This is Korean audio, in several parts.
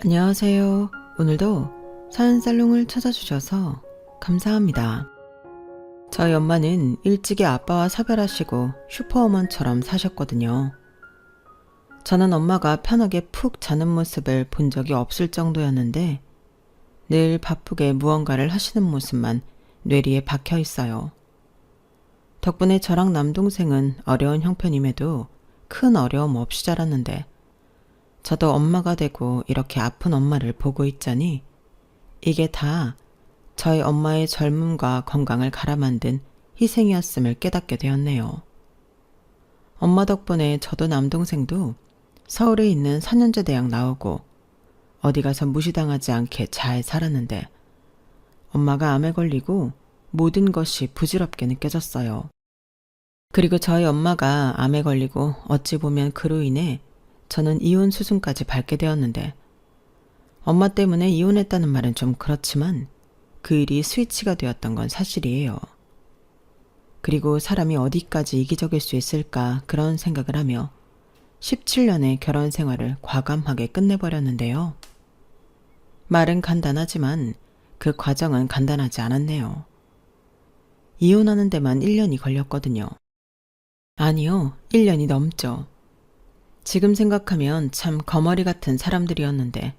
안녕하세요. 오늘도 사연살롱을 찾아주셔서 감사합니다. 저희 엄마는 일찍이 아빠와 사별하시고 슈퍼우먼처럼 사셨거든요. 저는 엄마가 편하게 푹 자는 모습을 본 적이 없을 정도였는데 늘 바쁘게 무언가를 하시는 모습만 뇌리에 박혀 있어요. 덕분에 저랑 남동생은 어려운 형편임에도 큰 어려움 없이 자랐는데 저도 엄마가 되고 이렇게 아픈 엄마를 보고 있자니 이게 다 저희 엄마의 젊음과 건강을 갈아만든 희생이었음을 깨닫게 되었네요. 엄마 덕분에 저도 남동생도 서울에 있는 4년제 대학 나오고 어디 가서 무시당하지 않게 잘 살았는데 엄마가 암에 걸리고 모든 것이 부질없게 느껴졌어요. 그리고 저희 엄마가 암에 걸리고 어찌 보면 그로 인해 저는 이혼 수순까지 밟게 되었는데 엄마 때문에 이혼했다는 말은 좀 그렇지만 그 일이 스위치가 되었던 건 사실이에요. 그리고 사람이 어디까지 이기적일 수 있을까 그런 생각을 하며 17년의 결혼 생활을 과감하게 끝내버렸는데요. 말은 간단하지만 그 과정은 간단하지 않았네요. 이혼하는 데만 1년이 걸렸거든요. 아니요, 1년이 넘죠. 지금 생각하면 참 거머리 같은 사람들이었는데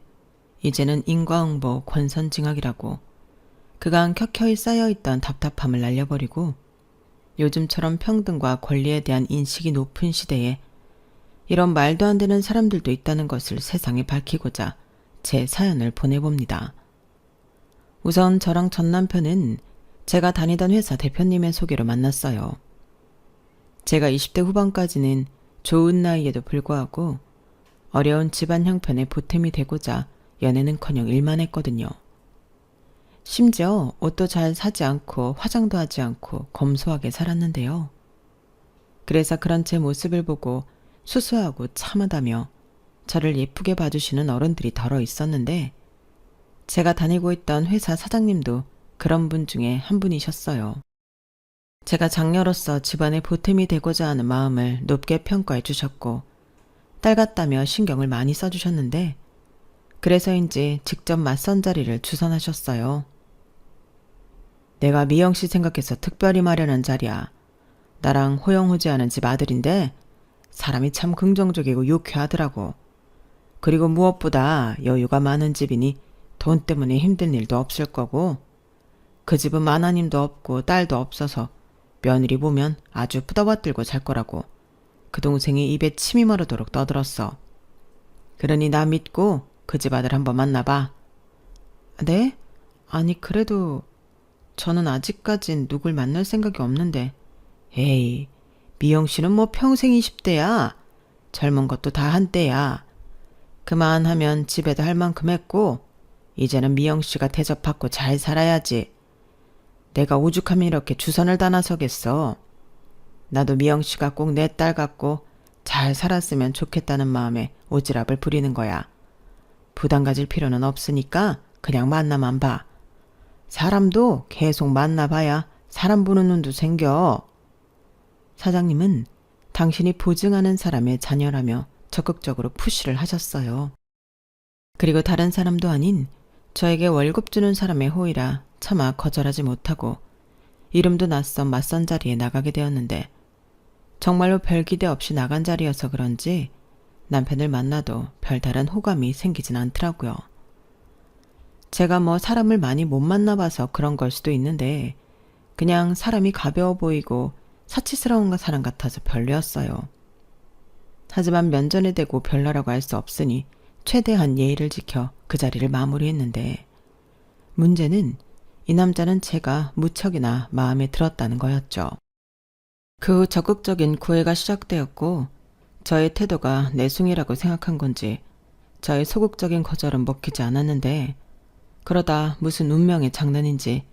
이제는 인과응보 권선징악이라고 그간 켜켜이 쌓여있던 답답함을 날려버리고 요즘처럼 평등과 권리에 대한 인식이 높은 시대에 이런 말도 안 되는 사람들도 있다는 것을 세상에 밝히고자 제 사연을 보내봅니다. 우선 저랑 전 남편은 제가 다니던 회사 대표님의 소개로 만났어요. 제가 20대 후반까지는 좋은 나이에도 불구하고 어려운 집안 형편에 보탬이 되고자 연애는커녕 일만 했거든요. 심지어 옷도 잘 사지 않고 화장도 하지 않고 검소하게 살았는데요. 그래서 그런 제 모습을 보고 수수하고 참하다며 저를 예쁘게 봐주시는 어른들이 덜어 있었는데 제가 다니고 있던 회사 사장님도 그런 분 중에 한 분이셨어요. 제가 장녀로서 집안에 보탬이 되고자 하는 마음을 높게 평가해 주셨고 딸 같다며 신경을 많이 써주셨는데 그래서인지 직접 맞선 자리를 주선하셨어요. 내가 미영씨 생각해서 특별히 마련한 자리야. 나랑 호영호재하는 집 아들인데 사람이 참 긍정적이고 유쾌하더라고. 그리고 무엇보다 여유가 많은 집이니 돈 때문에 힘든 일도 없을 거고 그 집은 마나님도 없고 딸도 없어서 며느리 보면 아주 뿌다받들고 살 거라고 그 동생이 입에 침이 마르도록 떠들었어. 그러니 나 믿고 그 집 아들 한번 만나봐. 네? 아니 그래도 저는 아직까진 누굴 만날 생각이 없는데. 에이, 미영씨는 뭐 평생 20대야. 젊은 것도 다 한때야. 그만하면 집에도 할 만큼 했고 이제는 미영씨가 대접받고 잘 살아야지. 내가 오죽하면 이렇게 주선을 다 나서겠어. 나도 미영씨가 꼭 내 딸 같고 잘 살았으면 좋겠다는 마음에 오지랖을 부리는 거야. 부담 가질 필요는 없으니까 그냥 만나만 봐. 사람도 계속 만나봐야 사람 보는 눈도 생겨. 사장님은 당신이 보증하는 사람의 자녀라며 적극적으로 푸시를 하셨어요. 그리고 다른 사람도 아닌 저에게 월급 주는 사람의 호의라 차마 거절하지 못하고 이름도 낯선 맞선 자리에 나가게 되었는데 정말로 별 기대 없이 나간 자리여서 그런지 남편을 만나도 별다른 호감이 생기진 않더라고요. 제가 뭐 사람을 많이 못 만나봐서 그런 걸 수도 있는데 그냥 사람이 가벼워 보이고 사치스러운 사람 같아서 별로였어요. 하지만 면전에 대고 별로라고 할 수 없으니 최대한 예의를 지켜 그 자리를 마무리했는데 문제는 이 남자는 제가 무척이나 마음에 들었다는 거였죠. 그 후 적극적인 구애가 시작되었고 저의 태도가 내숭이라고 생각한 건지 저의 소극적인 거절은 먹히지 않았는데 그러다 무슨 운명의 장난인지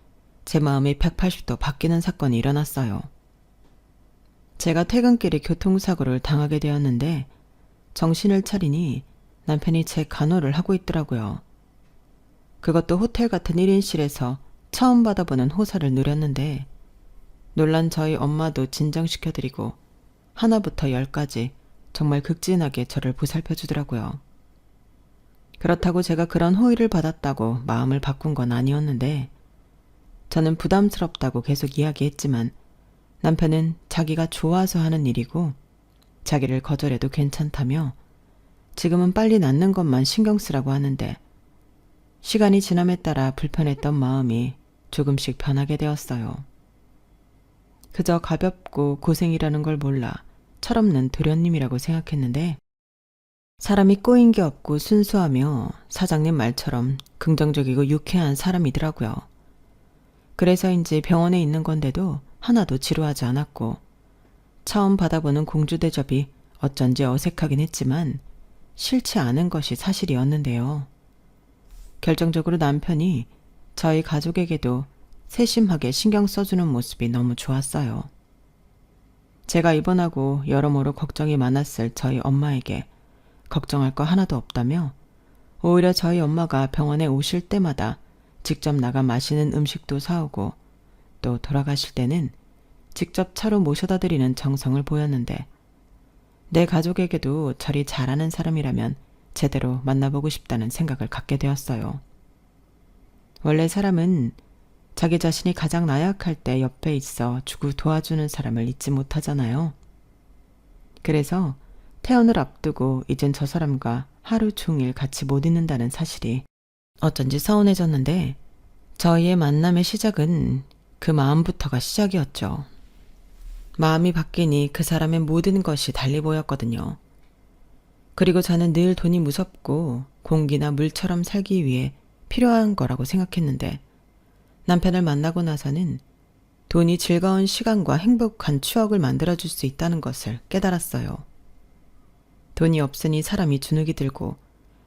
제 마음이 180도 바뀌는 사건이 일어났어요. 제가 퇴근길에 교통사고를 당하게 되었는데 정신을 차리니 남편이 제 간호를 하고 있더라고요. 그것도 호텔 같은 1인실에서 처음 받아보는 호사를 누렸는데 놀란 저희 엄마도 진정시켜드리고 하나부터 10까지 정말 극진하게 저를 보살펴 주더라고요. 그렇다고 제가 그런 호의를 받았다고 마음을 바꾼 건 아니었는데 저는 부담스럽다고 계속 이야기했지만 남편은 자기가 좋아서 하는 일이고 자기를 거절해도 괜찮다며 지금은 빨리 낫는 것만 신경 쓰라고 하는데 시간이 지남에 따라 불편했던 마음이 조금씩 변하게 되었어요. 그저 가볍고 고생이라는 걸 몰라 철없는 도련님이라고 생각했는데 사람이 꼬인 게 없고 순수하며 사장님 말처럼 긍정적이고 유쾌한 사람이더라고요. 그래서인지 병원에 있는 건데도 하나도 지루하지 않았고 처음 받아보는 공주 대접이 어쩐지 어색하긴 했지만 싫지 않은 것이 사실이었는데요. 결정적으로 남편이 저희 가족에게도 세심하게 신경 써주는 모습이 너무 좋았어요. 제가 입원하고 여러모로 걱정이 많았을 저희 엄마에게 걱정할 거 하나도 없다며 오히려 저희 엄마가 병원에 오실 때마다 직접 나가 마시는 음식도 사오고 또 돌아가실 때는 직접 차로 모셔다 드리는 정성을 보였는데 내 가족에게도 저리 잘하는 사람이라면 제대로 만나보고 싶다는 생각을 갖게 되었어요. 원래 사람은 자기 자신이 가장 나약할 때 옆에 있어 주고 도와주는 사람을 잊지 못하잖아요. 그래서 퇴원을 앞두고 이젠 저 사람과 하루 종일 같이 못 있는다는 사실이 어쩐지 서운해졌는데 저희의 만남의 시작은 그 마음부터가 시작이었죠. 마음이 바뀌니 그 사람의 모든 것이 달리 보였거든요. 그리고 저는 늘 돈이 무섭고 공기나 물처럼 살기 위해 필요한 거라고 생각했는데 남편을 만나고 나서는 돈이 즐거운 시간과 행복한 추억을 만들어줄 수 있다는 것을 깨달았어요. 돈이 없으니 사람이 주눅이 들고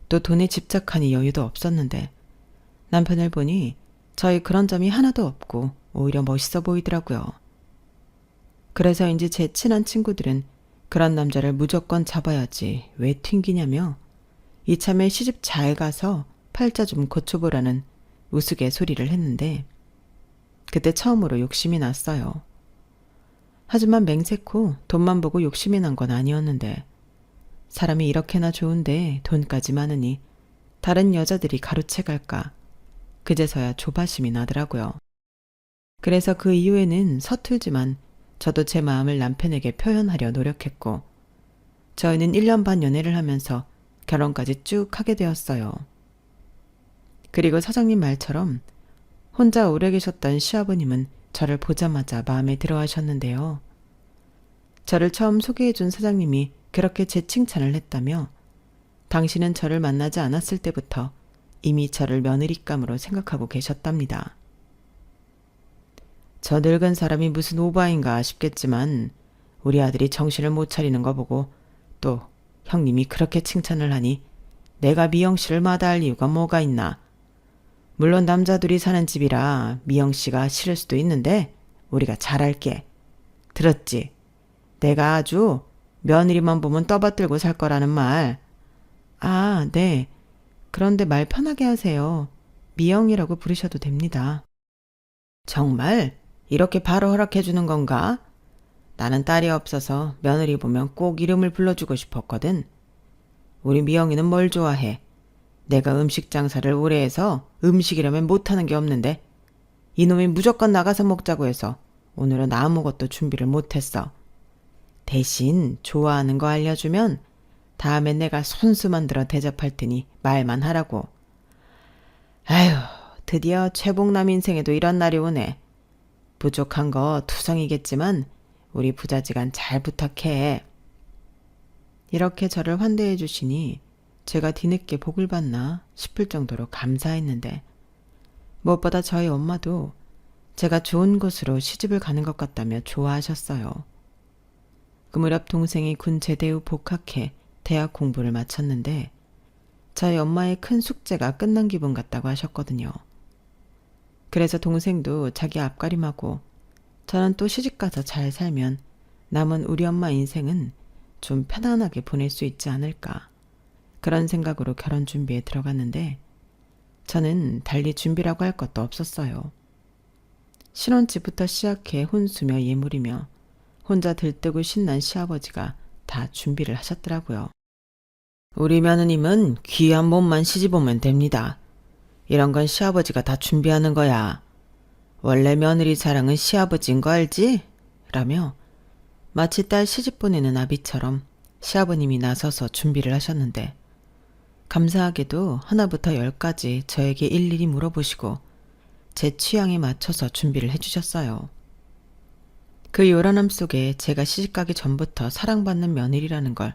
또 돈에 집착하니 여유도 없었는데 남편을 보니 저희 그런 점이 하나도 없고 오히려 멋있어 보이더라고요. 그래서인지 제 친한 친구들은 그런 남자를 무조건 잡아야지 왜 튕기냐며 이참에 시집 잘 가서 팔자 좀 고쳐보라는 우스갯소리를 했는데 그때 처음으로 욕심이 났어요. 하지만 맹세코 돈만 보고 욕심이 난 건 아니었는데 사람이 이렇게나 좋은데 돈까지 많으니 다른 여자들이 가로채갈까 그제서야 조바심이 나더라고요. 그래서 그 이후에는 서툴지만 저도 제 마음을 남편에게 표현하려 노력했고 저희는 1년 반 연애를 하면서 결혼까지 쭉 하게 되었어요. 그리고 사장님 말처럼 혼자 오래 계셨던 시아버님은 저를 보자마자 마음에 들어 하셨는데요. 저를 처음 소개해준 사장님이 그렇게 제 칭찬을 했다며 당신은 저를 만나지 않았을 때부터 이미 저를 며느리감으로 생각하고 계셨답니다. 저 늙은 사람이 무슨 오바인가 싶겠지만 우리 아들이 정신을 못 차리는 거 보고 또 형님이 그렇게 칭찬을 하니 내가 미영 씨를 마다할 이유가 뭐가 있나. 물론 남자 둘이 사는 집이라 미영 씨가 싫을 수도 있는데 우리가 잘할게. 들었지? 내가 아주 며느리만 보면 떠받들고 살 거라는 말. 아, 네. 그런데 말 편하게 하세요. 미영이라고 부르셔도 됩니다. 정말? 이렇게 바로 허락해 주는 건가? 나는 딸이 없어서 며느리 보면 꼭 이름을 불러주고 싶었거든. 우리 미영이는 뭘 좋아해? 내가 음식 장사를 오래 해서 음식이라면 못하는 게 없는데 이놈이 무조건 나가서 먹자고 해서 오늘은 아무것도 준비를 못했어. 대신 좋아하는 거 알려주면 다음엔 내가 손수 만들어 대접할 테니 말만 하라고. 아휴, 드디어 최복남 인생에도 이런 날이 오네. 부족한 거 투성이겠지만 우리 부자지간 잘 부탁해. 이렇게 저를 환대해 주시니 제가 뒤늦게 복을 받나 싶을 정도로 감사했는데 무엇보다 저희 엄마도 제가 좋은 곳으로 시집을 가는 것 같다며 좋아하셨어요. 그 무렵 동생이 군 제대 후 복학해 대학 공부를 마쳤는데 저희 엄마의 큰 숙제가 끝난 기분 같다고 하셨거든요. 그래서 동생도 자기 앞가림하고 저는 또 시집가서 잘 살면 남은 우리 엄마 인생은 좀 편안하게 보낼 수 있지 않을까. 그런 생각으로 결혼 준비에 들어갔는데 저는 달리 준비라고 할 것도 없었어요. 신혼집부터 시작해 혼수며 예물이며 혼자 들뜨고 신난 시아버지가 다 준비를 하셨더라고요. 우리 며느님은 귀 한 번만 시집오면 됩니다. 이런 건 시아버지가 다 준비하는 거야. 원래 며느리 자랑은 시아버지인 거 알지? 라며 마치 딸 시집 보내는 아비처럼 시아버님이 나서서 준비를 하셨는데 감사하게도 하나부터 10까지 저에게 일일이 물어보시고 제 취향에 맞춰서 준비를 해주셨어요. 그 요란함 속에 제가 시집가기 전부터 사랑받는 며느리라는 걸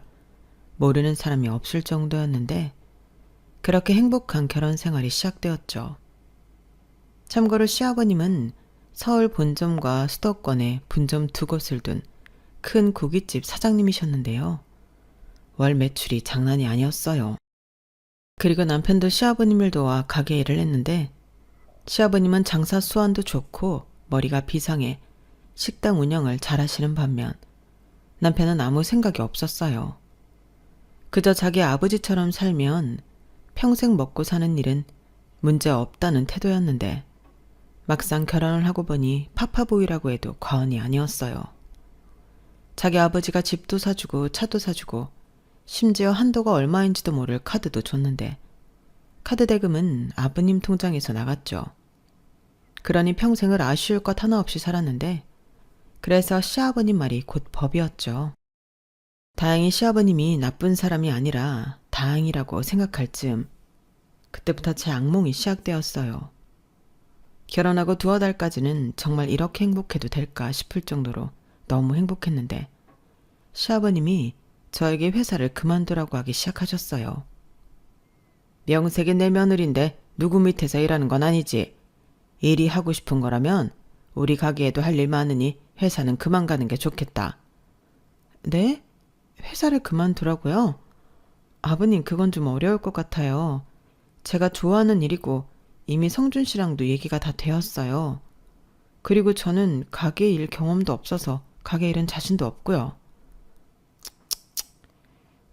모르는 사람이 없을 정도였는데 그렇게 행복한 결혼 생활이 시작되었죠. 참고로 시아버님은 서울 본점과 수도권에 분점 2곳을 둔 큰 고깃집 사장님이셨는데요. 월 매출이 장난이 아니었어요. 그리고 남편도 시아버님을 도와 가게 일을 했는데 시아버님은 장사 수완도 좋고 머리가 비상해 식당 운영을 잘하시는 반면 남편은 아무 생각이 없었어요. 그저 자기 아버지처럼 살면 평생 먹고 사는 일은 문제 없다는 태도였는데 막상 결혼을 하고 보니 파파보이라고 해도 과언이 아니었어요. 자기 아버지가 집도 사주고 차도 사주고 심지어 한도가 얼마인지도 모를 카드도 줬는데 카드 대금은 아버님 통장에서 나갔죠. 그러니 평생을 아쉬울 것 하나 없이 살았는데 그래서 시아버님 말이 곧 법이었죠. 다행히 시아버님이 나쁜 사람이 아니라 다행이라고 생각할 즈음 그때부터 제 악몽이 시작되었어요. 결혼하고 2달까지는 정말 이렇게 행복해도 될까 싶을 정도로 너무 행복했는데 시아버님이 저에게 회사를 그만두라고 하기 시작하셨어요. 명색이 내 며느리인데 누구 밑에서 일하는 건 아니지. 일이 하고 싶은 거라면 우리 가게에도 할 일 많으니 회사는 그만 가는 게 좋겠다. 네? 회사를 그만두라고요? 아버님 그건 좀 어려울 것 같아요. 제가 좋아하는 일이고 이미 성준 씨랑도 얘기가 다 되었어요. 그리고 저는 가게 일 경험도 없어서 가게 일은 자신도 없고요.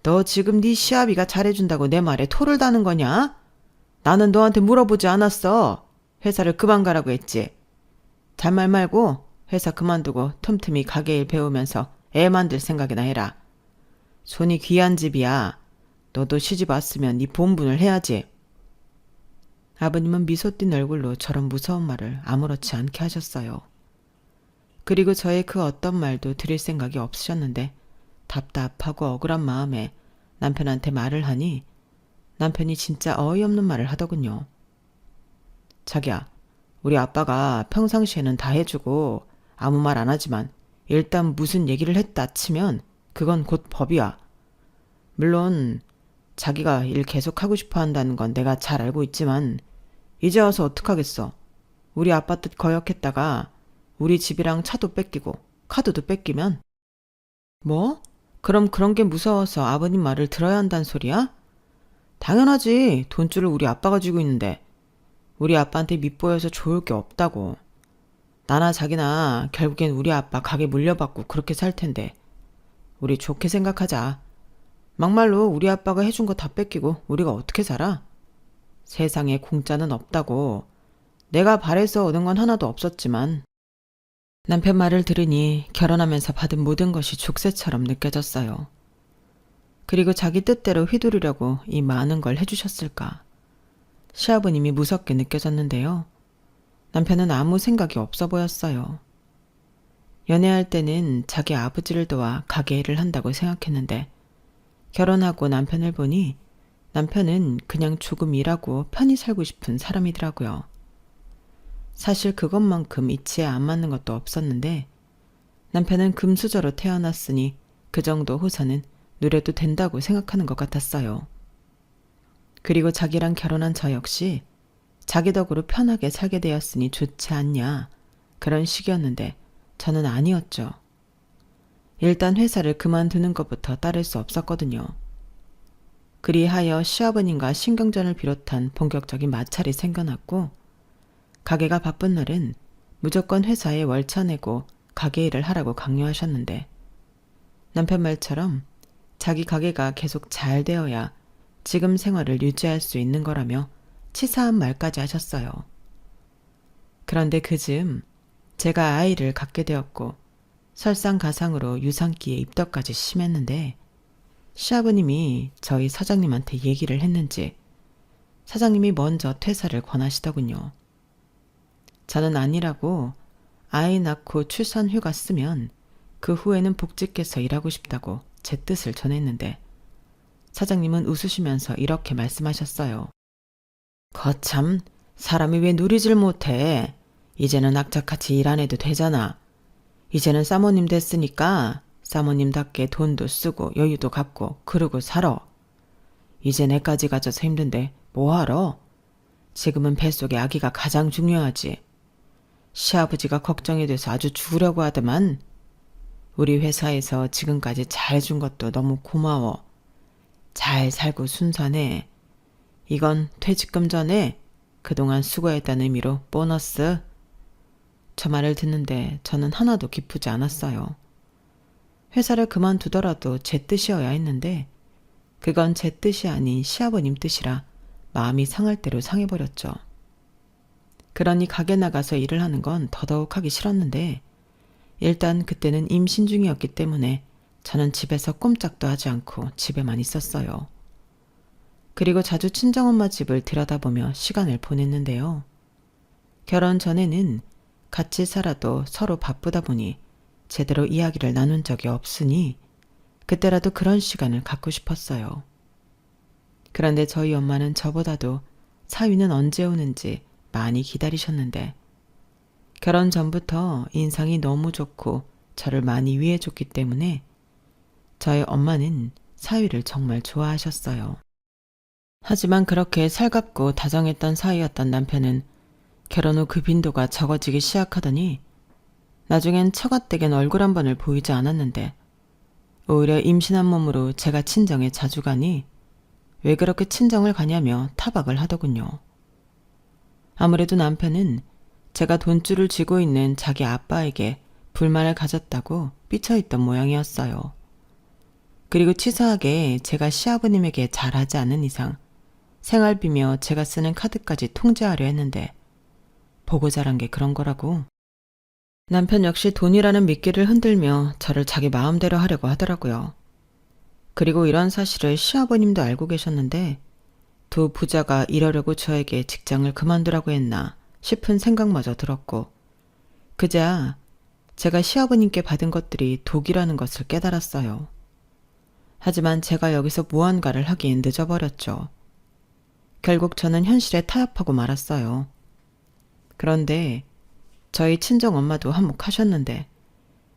너 지금 네 시아비가 잘해준다고 내 말에 토를 다는 거냐? 나는 너한테 물어보지 않았어. 회사를 그만 가라고 했지. 잔말 말고 회사 그만두고 틈틈이 가게 일 배우면서 애 만들 생각이나 해라. 손이 귀한 집이야. 너도 시집 왔으면 네 본분을 해야지. 아버님은 미소 띤 얼굴로 저런 무서운 말을 아무렇지 않게 하셨어요. 그리고 저의 그 어떤 말도 드릴 생각이 없으셨는데 답답하고 억울한 마음에 남편한테 말을 하니 남편이 진짜 어이없는 말을 하더군요. 자기야, 우리 아빠가 평상시에는 다 해주고 아무 말 안 하지만 일단 무슨 얘기를 했다 치면 그건 곧 법이야. 물론 자기가 일 계속 하고 싶어 한다는 건 내가 잘 알고 있지만 이제 와서 어떡하겠어. 우리 아빠 뜻 거역했다가 우리 집이랑 차도 뺏기고 카드도 뺏기면 뭐? 그럼 그런 게 무서워서 아버님 말을 들어야 한다는 소리야? 당연하지. 돈줄을 우리 아빠가 쥐고 있는데 우리 아빠한테 밉보여서 좋을 게 없다고. 나나 자기나 결국엔 우리 아빠 가게 물려받고 그렇게 살 텐데 우리 좋게 생각하자. 막말로 우리 아빠가 해준 거 다 뺏기고 우리가 어떻게 살아? 세상에 공짜는 없다고. 내가 바래서 얻은 건 하나도 없었지만 남편 말을 들으니 결혼하면서 받은 모든 것이 족쇄처럼 느껴졌어요. 그리고 자기 뜻대로 휘두르려고 이 많은 걸 해주셨을까. 시아버님이 무섭게 느껴졌는데요. 남편은 아무 생각이 없어 보였어요. 연애할 때는 자기 아버지를 도와 가게 일을 한다고 생각했는데 결혼하고 남편을 보니 남편은 그냥 조금 일하고 편히 살고 싶은 사람이더라고요. 사실 그것만큼 이치에 안 맞는 것도 없었는데 남편은 금수저로 태어났으니 그 정도 호사는 누려도 된다고 생각하는 것 같았어요. 그리고 자기랑 결혼한 저 역시 자기 덕으로 편하게 살게 되었으니 좋지 않냐 그런 식이었는데 저는 아니었죠. 일단 회사를 그만두는 것부터 따를 수 없었거든요. 그리하여 시아버님과 신경전을 비롯한 본격적인 마찰이 생겨났고 가게가 바쁜 날은 무조건 회사에 월차 내고 가게 일을 하라고 강요하셨는데 남편 말처럼 자기 가게가 계속 잘 되어야 지금 생활을 유지할 수 있는 거라며 치사한 말까지 하셨어요. 그런데 그즈음 제가 아이를 갖게 되었고 설상가상으로 유산기에 입덧까지 심했는데 시아버님이 저희 사장님한테 얘기를 했는지 사장님이 먼저 퇴사를 권하시더군요. 저는 아니라고 아이 낳고 출산 휴가 쓰면 그 후에는 복직해서 일하고 싶다고 제 뜻을 전했는데 사장님은 웃으시면서 이렇게 말씀하셨어요. 거참, 사람이 왜 누리질 못해? 이제는 악착같이 일 안 해도 되잖아. 이제는 사모님 됐으니까 사모님답게 돈도 쓰고 여유도 갖고 그러고 살아. 이제 내까지 가져서 힘든데 뭐하러? 지금은 뱃속에 아기가 가장 중요하지. 시아버지가 걱정이 돼서 아주 죽으려고 하더만. 우리 회사에서 지금까지 잘해준 것도 너무 고마워. 잘 살고 순산해. 이건 퇴직금 전에 그동안 수고했다는 의미로 보너스. 저 말을 듣는데 저는 하나도 기쁘지 않았어요. 회사를 그만두더라도 제 뜻이어야 했는데 그건 제 뜻이 아닌 시아버님 뜻이라 마음이 상할 대로 상해버렸죠. 그러니 가게 나가서 일을 하는 건 더더욱 하기 싫었는데 일단 그때는 임신 중이었기 때문에 저는 집에서 꼼짝도 하지 않고 집에만 있었어요. 그리고 자주 친정엄마 집을 들여다보며 시간을 보냈는데요. 결혼 전에는 같이 살아도 서로 바쁘다 보니 제대로 이야기를 나눈 적이 없으니 그때라도 그런 시간을 갖고 싶었어요. 그런데 저희 엄마는 저보다도 사위는 언제 오는지 많이 기다리셨는데 결혼 전부터 인상이 너무 좋고 저를 많이 위해줬기 때문에 저희 엄마는 사위를 정말 좋아하셨어요. 하지만 그렇게 살갑고 다정했던 사이였던 남편은 결혼 후 그 빈도가 적어지기 시작하더니 나중엔 처갓댁엔 얼굴 한 번을 보이지 않았는데 오히려 임신한 몸으로 제가 친정에 자주 가니 왜 그렇게 친정을 가냐며 타박을 하더군요. 아무래도 남편은 제가 돈줄을 쥐고 있는 자기 아빠에게 불만을 가졌다고 삐쳐있던 모양이었어요. 그리고 치사하게 제가 시아버님에게 잘하지 않은 이상 생활비며 제가 쓰는 카드까지 통제하려 했는데 보고 자란 게 그런 거라고. 남편 역시 돈이라는 미끼를 흔들며 저를 자기 마음대로 하려고 하더라고요. 그리고 이런 사실을 시아버님도 알고 계셨는데 두 부자가 이러려고 저에게 직장을 그만두라고 했나 싶은 생각마저 들었고 그제야 제가 시아버님께 받은 것들이 독이라는 것을 깨달았어요. 하지만 제가 여기서 무언가를 하기엔 늦어버렸죠. 결국 저는 현실에 타협하고 말았어요. 그런데 저희 친정엄마도 한몫하셨는데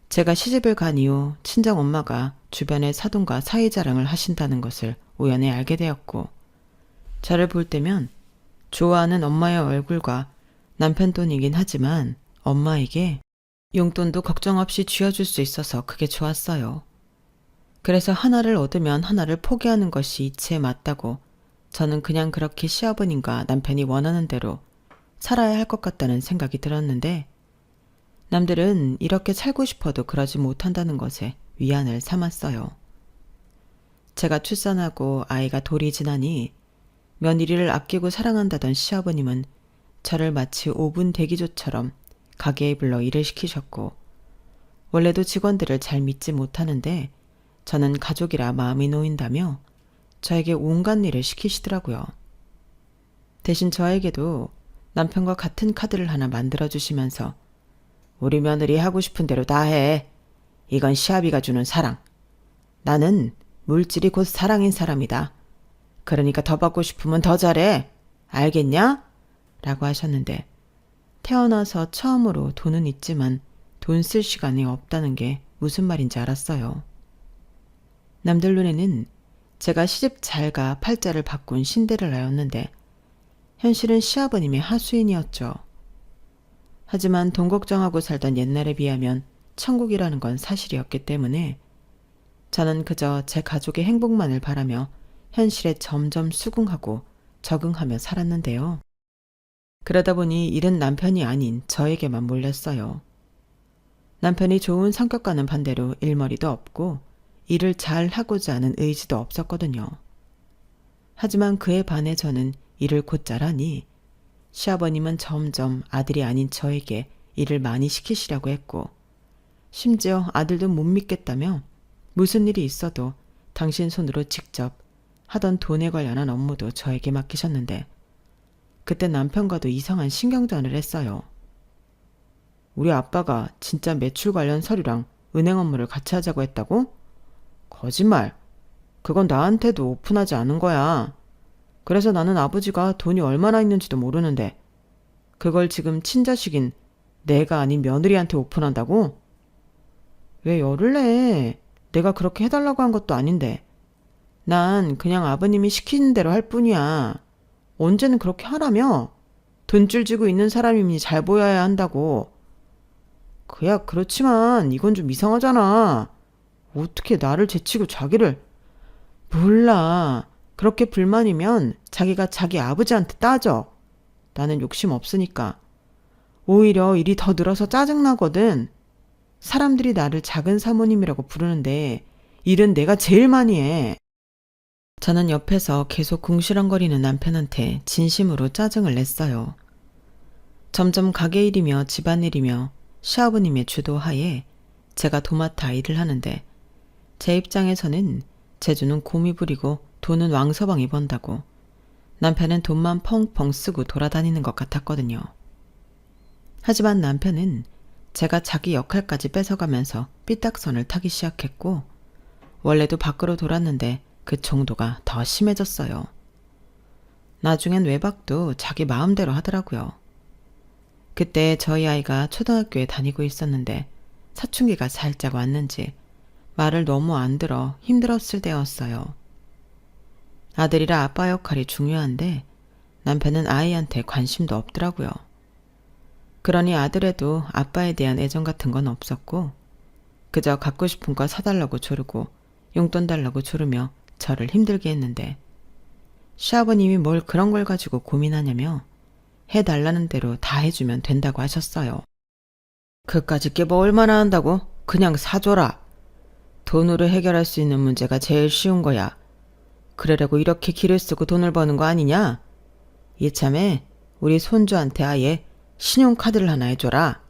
제가 시집을 간 이후 친정엄마가 주변의 사돈과 사이자랑을 하신다는 것을 우연히 알게 되었고 저를 볼 때면 좋아하는 엄마의 얼굴과 남편 돈이긴 하지만 엄마에게 용돈도 걱정 없이 쥐어줄 수 있어서 그게 좋았어요. 그래서 하나를 얻으면 하나를 포기하는 것이 이치에 맞다고 저는 그냥 그렇게 시아버님과 남편이 원하는 대로 살아야 할 것 같다는 생각이 들었는데 남들은 이렇게 살고 싶어도 그러지 못한다는 것에 위안을 삼았어요. 제가 출산하고 아이가 돌이 지나니 며느리를 아끼고 사랑한다던 시아버님은 저를 마치 5분 대기조처럼 가게에 불러 일을 시키셨고 원래도 직원들을 잘 믿지 못하는데 저는 가족이라 마음이 놓인다며 저에게 온갖 일을 시키시더라고요. 대신 저에게도 남편과 같은 카드를 하나 만들어주시면서 우리 며느리 하고 싶은 대로 다 해. 이건 시아비가 주는 사랑. 나는 물질이 곧 사랑인 사람이다. 그러니까 더 받고 싶으면 더 잘해. 알겠냐? 라고 하셨는데 태어나서 처음으로 돈은 있지만 돈 쓸 시간이 없다는 게 무슨 말인지 알았어요. 남들 눈에는 제가 시집 잘가 팔자를 바꾼 신데렐라였는데 현실은 시아버님의 하수인이었죠. 하지만 돈 걱정하고 살던 옛날에 비하면 천국이라는 건 사실이었기 때문에 저는 그저 제 가족의 행복만을 바라며 현실에 점점 수긍하고 적응하며 살았는데요. 그러다 보니 일은 남편이 아닌 저에게만 몰렸어요. 남편이 좋은 성격과는 반대로 일머리도 없고 일을 잘 하고자 하는 의지도 없었거든요. 하지만 그에 반해 저는 일을 곧잘 하니 시아버님은 점점 아들이 아닌 저에게 일을 많이 시키시려고 했고 심지어 아들도 못 믿겠다며 무슨 일이 있어도 당신 손으로 직접 하던 돈에 관련한 업무도 저에게 맡기셨는데 그때 남편과도 이상한 신경전을 했어요. 우리 아빠가 진짜 매출 관련 서류랑 은행 업무를 같이 하자고 했다고? 거짓말. 그건 나한테도 오픈하지 않은 거야. 그래서 나는 아버지가 돈이 얼마나 있는지도 모르는데 그걸 지금 친자식인 내가 아닌 며느리한테 오픈한다고? 왜 열을 내? 내가 그렇게 해달라고 한 것도 아닌데. 난 그냥 아버님이 시키는 대로 할 뿐이야. 언제는 그렇게 하라며? 돈줄 쥐고 있는 사람이니 잘 보여야 한다고. 그야 그렇지만 이건 좀 이상하잖아. 어떻게 나를 제치고 자기를... 몰라. 그렇게 불만이면 자기가 자기 아버지한테 따져. 나는 욕심 없으니까. 오히려 일이 더 늘어서 짜증나거든. 사람들이 나를 작은 사모님이라고 부르는데 일은 내가 제일 많이 해. 저는 옆에서 계속 궁시렁거리는 남편한테 진심으로 짜증을 냈어요. 점점 가게 일이며 집안일이며 시아버님의 주도하에 제가 도맡아 일을 하는데 제 입장에서는 재주는 곰이 부리고 돈은 왕서방이 번다고 남편은 돈만 펑펑 쓰고 돌아다니는 것 같았거든요. 하지만 남편은 제가 자기 역할까지 뺏어가면서 삐딱선을 타기 시작했고 원래도 밖으로 돌았는데 그 정도가 더 심해졌어요. 나중엔 외박도 자기 마음대로 하더라고요. 그때 저희 아이가 초등학교에 다니고 있었는데 사춘기가 살짝 왔는지 말을 너무 안 들어 힘들었을 때였어요. 아들이라 아빠 역할이 중요한데 남편은 아이한테 관심도 없더라고요. 그러니 아들에도 아빠에 대한 애정 같은 건 없었고 그저 갖고 싶은 거 사달라고 조르고 용돈 달라고 조르며 저를 힘들게 했는데 시아버님이 뭘 그런 걸 가지고 고민하냐며 해달라는 대로 다 해주면 된다고 하셨어요. 그까짓 게 뭐 얼마나 한다고? 그냥 사줘라. 돈으로 해결할 수 있는 문제가 제일 쉬운 거야. 그러려고 이렇게 기를 쓰고 돈을 버는 거 아니냐? 이참에 우리 손주한테 아예 신용카드를 하나 해줘라.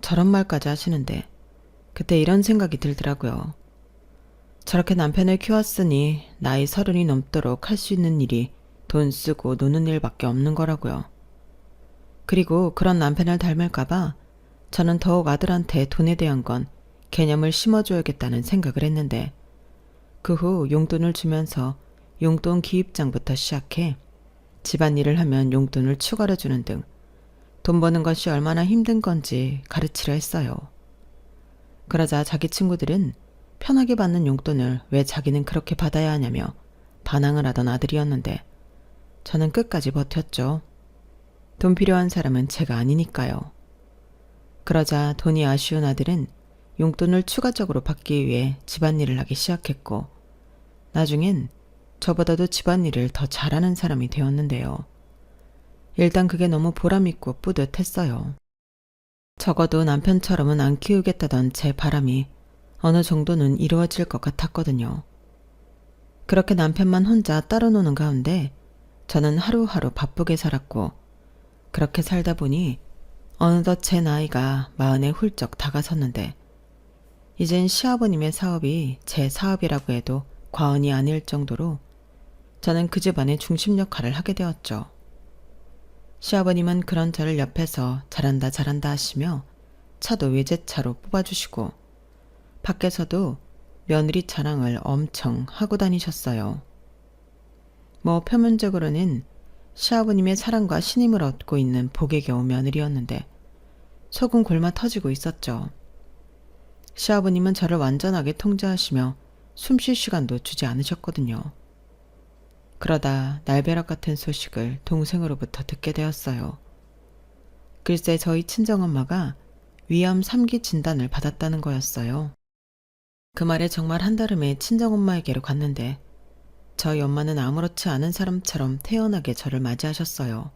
저런 말까지 하시는데 그때 이런 생각이 들더라고요. 저렇게 남편을 키웠으니 나이 30이 넘도록 할 수 있는 일이 돈 쓰고 노는 일밖에 없는 거라고요. 그리고 그런 남편을 닮을까봐 저는 더욱 아들한테 돈에 대한 건 개념을 심어줘야겠다는 생각을 했는데 그 후 용돈을 주면서 용돈 기입장부터 시작해 집안일을 하면 용돈을 추가로 주는 등 돈 버는 것이 얼마나 힘든 건지 가르치려 했어요. 그러자 자기 친구들은 편하게 받는 용돈을 왜 자기는 그렇게 받아야 하냐며 반항을 하던 아들이었는데 저는 끝까지 버텼죠. 돈 필요한 사람은 제가 아니니까요. 그러자 돈이 아쉬운 아들은 용돈을 추가적으로 받기 위해 집안일을 하기 시작했고 나중엔 저보다도 집안일을 더 잘하는 사람이 되었는데요. 일단 그게 너무 보람있고 뿌듯했어요. 적어도 남편처럼은 안 키우겠다던 제 바람이 어느 정도는 이루어질 것 같았거든요. 그렇게 남편만 혼자 따로 노는 가운데 저는 하루하루 바쁘게 살았고 그렇게 살다 보니 어느덧 제 나이가 40에 훌쩍 다가섰는데 이젠 시아버님의 사업이 제 사업이라고 해도 과언이 아닐 정도로 저는 그 집안의 중심 역할을 하게 되었죠. 시아버님은 그런 저를 옆에서 잘한다 잘한다 하시며 차도 외제차로 뽑아주시고 밖에서도 며느리 자랑을 엄청 하고 다니셨어요. 뭐 표면적으로는 시아버님의 사랑과 신임을 얻고 있는 복에 겨우 며느리였는데 속은 골마 터지고 있었죠. 시아버님은 저를 완전하게 통제하시며 숨 쉴 시간도 주지 않으셨거든요. 그러다 날벼락 같은 소식을 동생으로부터 듣게 되었어요. 글쎄 저희 친정엄마가 위암 3기 진단을 받았다는 거였어요. 그 말에 정말 한달음에 친정엄마에게로 갔는데 저희 엄마는 아무렇지 않은 사람처럼 태연하게 저를 맞이하셨어요.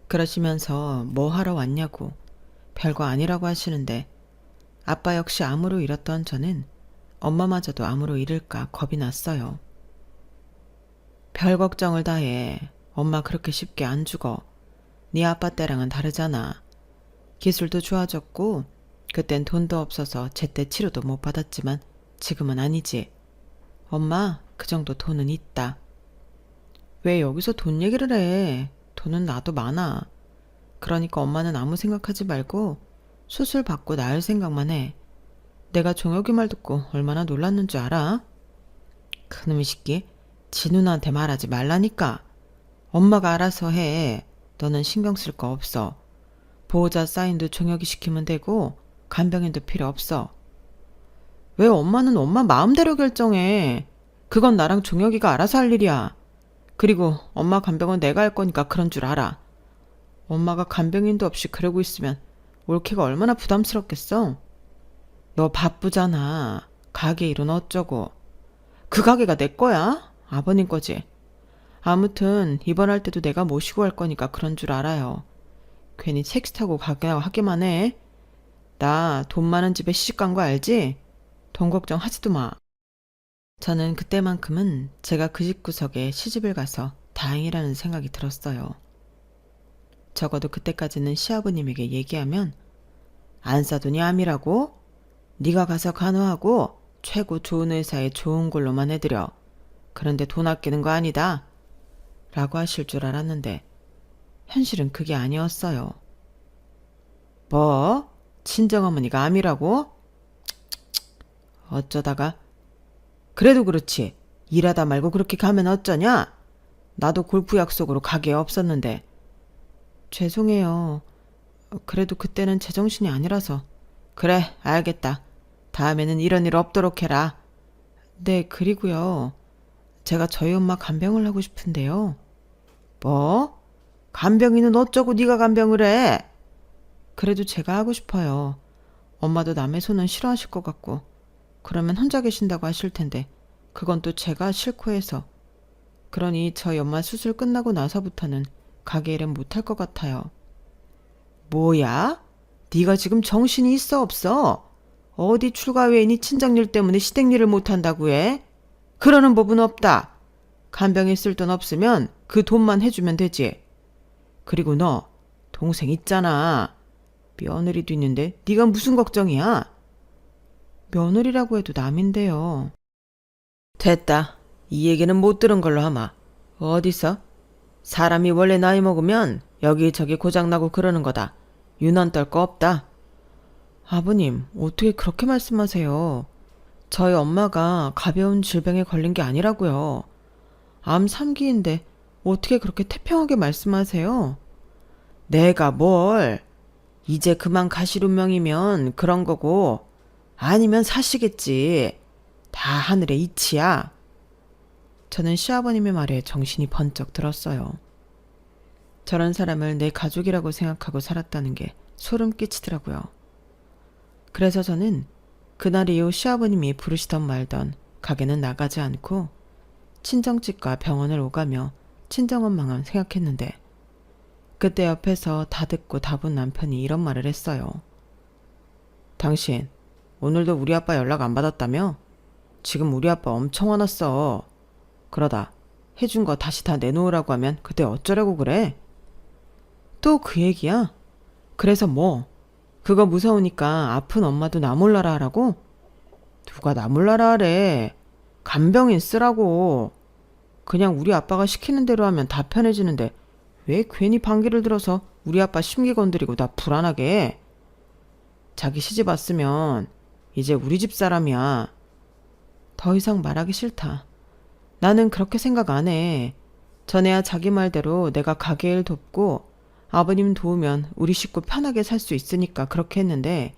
그러시면서 뭐 하러 왔냐고 별거 아니라고 하시는데 아빠 역시 암으로 잃었던 저는 엄마마저도 암으로 잃을까 겁이 났어요. 별 걱정을 다 해. 엄마 그렇게 쉽게 안 죽어. 네 아빠 때랑은 다르잖아. 기술도 좋아졌고 그땐 돈도 없어서 제때 치료도 못 받았지만 지금은 아니지. 엄마, 그 정도 돈은 있다. 왜 여기서 돈 얘기를 해? 돈은 나도 많아. 그러니까 엄마는 아무 생각하지 말고 수술 받고 나을 생각만 해. 내가 종혁이 말 듣고 얼마나 놀랐는 줄 알아? 그놈의 새끼, 지 누나한테 말하지 말라니까. 엄마가 알아서 해. 너는 신경 쓸 거 없어. 보호자 사인도 종혁이 시키면 되고 간병인도 필요 없어. 왜 엄마는 엄마 마음대로 결정해. 그건 나랑 종혁이가 알아서 할 일이야. 그리고 엄마 간병은 내가 할 거니까 그런 줄 알아. 엄마가 간병인도 없이 그러고 있으면 올케가 얼마나 부담스럽겠어. 너 바쁘잖아. 가게 일은 어쩌고. 그 가게가 내 거야? 아버님 거지. 아무튼 입원할 때도 내가 모시고 할 거니까 그런 줄 알아요. 괜히 택시 타고 하기만 해. 나 돈 많은 집에 시집간 거 알지? 돈 걱정 하지도 마. 저는 그때만큼은 제가 그 집구석에 시집을 가서 다행이라는 생각이 들었어요. 적어도 그때까지는 시아버님에게 얘기하면 안 싸더니 암이라고? 네가 가서 간호하고 최고 좋은 회사에 좋은 걸로만 해드려. 그런데 돈 아끼는 거 아니다. 라고 하실 줄 알았는데 현실은 그게 아니었어요. 뭐? 친정어머니가 암이라고? 어쩌다가? 그래도 그렇지. 일하다 말고 그렇게 가면 어쩌냐? 나도 골프 약속으로 가게에 없었는데. 죄송해요. 그래도 그때는 제정신이 아니라서. 그래, 알겠다. 다음에는 이런 일 없도록 해라. 네, 그리고요. 제가 저희 엄마 간병을 하고 싶은데요. 뭐? 간병이는 어쩌고 네가 간병을 해? 그래도 제가 하고 싶어요. 엄마도 남의 손은 싫어하실 것 같고 그러면 혼자 계신다고 하실 텐데 그건 또 제가 싫고 해서. 그러니 저희 엄마 수술 끝나고 나서부터는 가게 일은 못할 것 같아요. 뭐야? 네가 지금 정신이 있어 없어? 어디 출가 외인이 친정일 때문에 시댁일을 못한다고 해? 그러는 법은 없다. 간병에 쓸 돈 없으면 그 돈만 해주면 되지. 그리고 너 동생 있잖아. 며느리도 있는데 네가 무슨 걱정이야? 며느리라고 해도 남인데요. 됐다. 이 얘기는 못 들은 걸로 하마. 어디서? 사람이 원래 나이 먹으면 여기저기 고장나고 그러는 거다. 유난 떨 거 없다. 아버님, 어떻게 그렇게 말씀하세요? 저희 엄마가 가벼운 질병에 걸린 게 아니라고요. 암 3기인데 어떻게 그렇게 태평하게 말씀하세요? 내가 뭘? 이제 그만 가실 운명이면 그런 거고 아니면 사시겠지. 다 하늘의 이치야. 저는 시아버님의 말에 정신이 번쩍 들었어요. 저런 사람을 내 가족이라고 생각하고 살았다는 게 소름 끼치더라고요. 그래서 저는 그날 이후 시아버님이 부르시던 말던 가게는 나가지 않고 친정집과 병원을 오가며 친정엄마만 생각했는데 그때 옆에서 다 듣고 다 본 남편이 이런 말을 했어요. 당신 오늘도 우리 아빠 연락 안 받았다며? 지금 우리 아빠 엄청 화났어. 그러다 해준 거 다시 다 내놓으라고 하면 그때 어쩌려고 그래? 또 그 얘기야? 그래서 뭐? 그거 무서우니까 아픈 엄마도 나 몰라라 하라고? 누가 나 몰라라 하래. 간병인 쓰라고. 그냥 우리 아빠가 시키는 대로 하면 다 편해지는데 왜 괜히 반기를 들어서 우리 아빠 심기 건드리고 나 불안하게 해? 자기 시집 왔으면 이제 우리 집 사람이야. 더 이상 말하기 싫다. 나는 그렇게 생각 안 해. 전에야 자기 말대로 내가 가게 일 돕고 아버님 도우면 우리 식구 편하게 살 수 있으니까 그렇게 했는데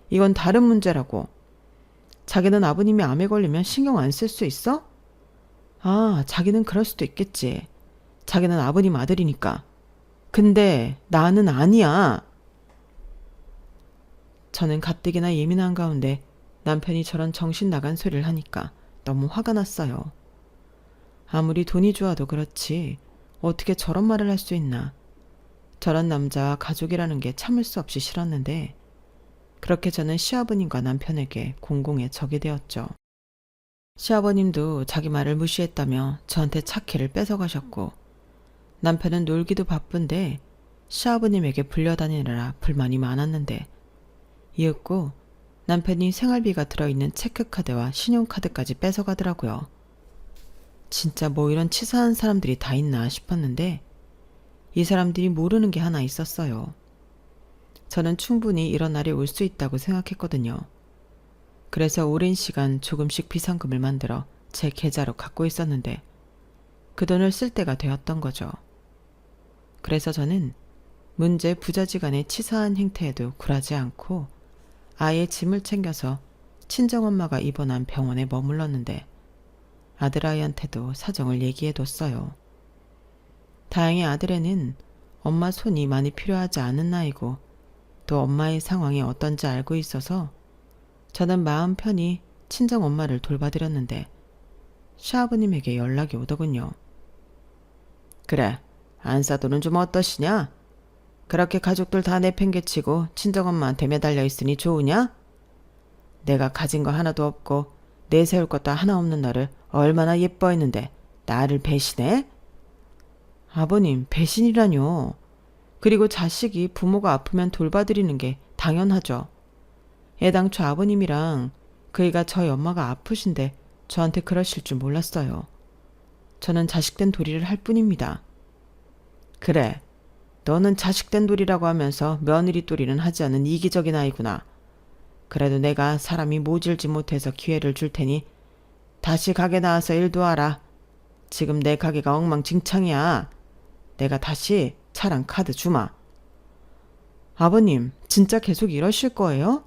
이건 다른 문제라고. 자기는 아버님이 암에 걸리면 신경 안 쓸 수 있어? 아, 자기는 그럴 수도 있겠지. 자기는 아버님 아들이니까. 근데 나는 아니야. 저는 가뜩이나 예민한 가운데 남편이 저런 정신 나간 소리를 하니까 너무 화가 났어요. 아무리 돈이 좋아도 그렇지 어떻게 저런 말을 할 수 있나. 저런 남자와 가족이라는 게 참을 수 없이 싫었는데 그렇게 저는 시아버님과 남편에게 공공의 적이 되었죠. 시아버님도 자기 말을 무시했다며 저한테 차키를 뺏어가셨고 남편은 놀기도 바쁜데 시아버님에게 불려다니느라 불만이 많았는데 이윽고 남편이 생활비가 들어있는 체크카드와 신용카드까지 뺏어가더라고요. 진짜 뭐 이런 치사한 사람들이 다 있나 싶었는데 이 사람들이 모르는 게 하나 있었어요. 저는 충분히 이런 날이 올 수 있다고 생각했거든요. 그래서 오랜 시간 조금씩 비상금을 만들어 제 계좌로 갖고 있었는데 그 돈을 쓸 때가 되었던 거죠. 그래서 저는 문제 부자지간의 치사한 행태에도 굴하지 않고 아이의 짐을 챙겨서 친정엄마가 입원한 병원에 머물렀는데 아들아이한테도 사정을 얘기해뒀어요. 다행히 아들애는 엄마 손이 많이 필요하지 않은 나이고 또 엄마의 상황이 어떤지 알고 있어서 저는 마음 편히 친정엄마를 돌봐드렸는데 시아버님에게 연락이 오더군요. 그래, 안사돈은 좀 어떠시냐? 그렇게 가족들 다 내팽개치고 친정엄마한테 매달려 있으니 좋으냐? 내가 가진 거 하나도 없고 내세울 것도 하나 없는 너를 얼마나 예뻐했는데 나를 배신해? 아버님, 배신이라뇨. 그리고 자식이 부모가 아프면 돌봐드리는 게 당연하죠. 애당초 아버님이랑 그이가 저희 엄마가 아프신데 저한테 그러실 줄 몰랐어요. 저는 자식된 도리를 할 뿐입니다. 그래, 너는 자식된 도리라고 하면서 며느리 도리는 하지 않은 이기적인 아이구나. 그래도 내가 사람이 모질지 못해서 기회를 줄 테니 다시 가게 나와서 일도 하라. 지금 내 가게가 엉망진창이야. 내가 다시 차랑 카드 주마. 아버님, 진짜 계속 이러실 거예요?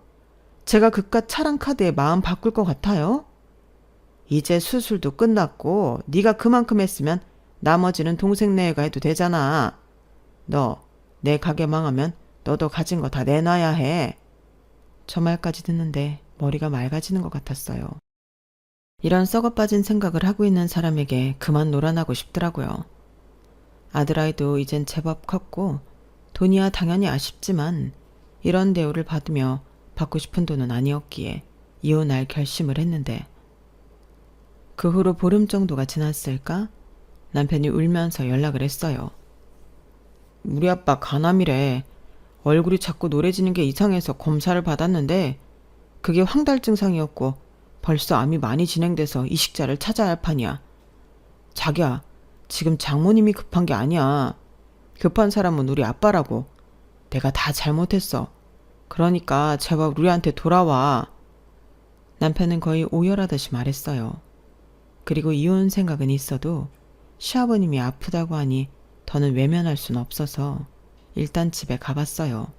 제가 그깟 차랑 카드에 마음 바꿀 것 같아요? 이제 수술도 끝났고 네가 그만큼 했으면 나머지는 동생 내외가 해도 되잖아. 너 내 가게 망하면 너도 가진 거 다 내놔야 해. 저 말까지 듣는데 머리가 맑아지는 것 같았어요. 이런 썩어빠진 생각을 하고 있는 사람에게 그만 놀아나고 싶더라고요. 아들아이도 이젠 제법 컸고 돈이야 당연히 아쉽지만 이런 대우를 받으며 받고 싶은 돈은 아니었기에 이혼할 결심을 했는데 그 후로 보름 정도가 지났을까? 남편이 울면서 연락을 했어요. 우리 아빠 간암이래. 얼굴이 자꾸 노래지는 게 이상해서 검사를 받았는데 그게 황달 증상이었고 벌써 암이 많이 진행돼서 이식자를 찾아야 할 판이야. 자기야, 지금 장모님이 급한 게 아니야. 급한 사람은 우리 아빠라고. 내가 다 잘못했어. 그러니까 제발 우리한테 돌아와. 남편은 거의 오열하듯이 말했어요. 그리고 이혼 생각은 있어도 시아버님이 아프다고 하니 더는 외면할 순 없어서 일단 집에 가봤어요.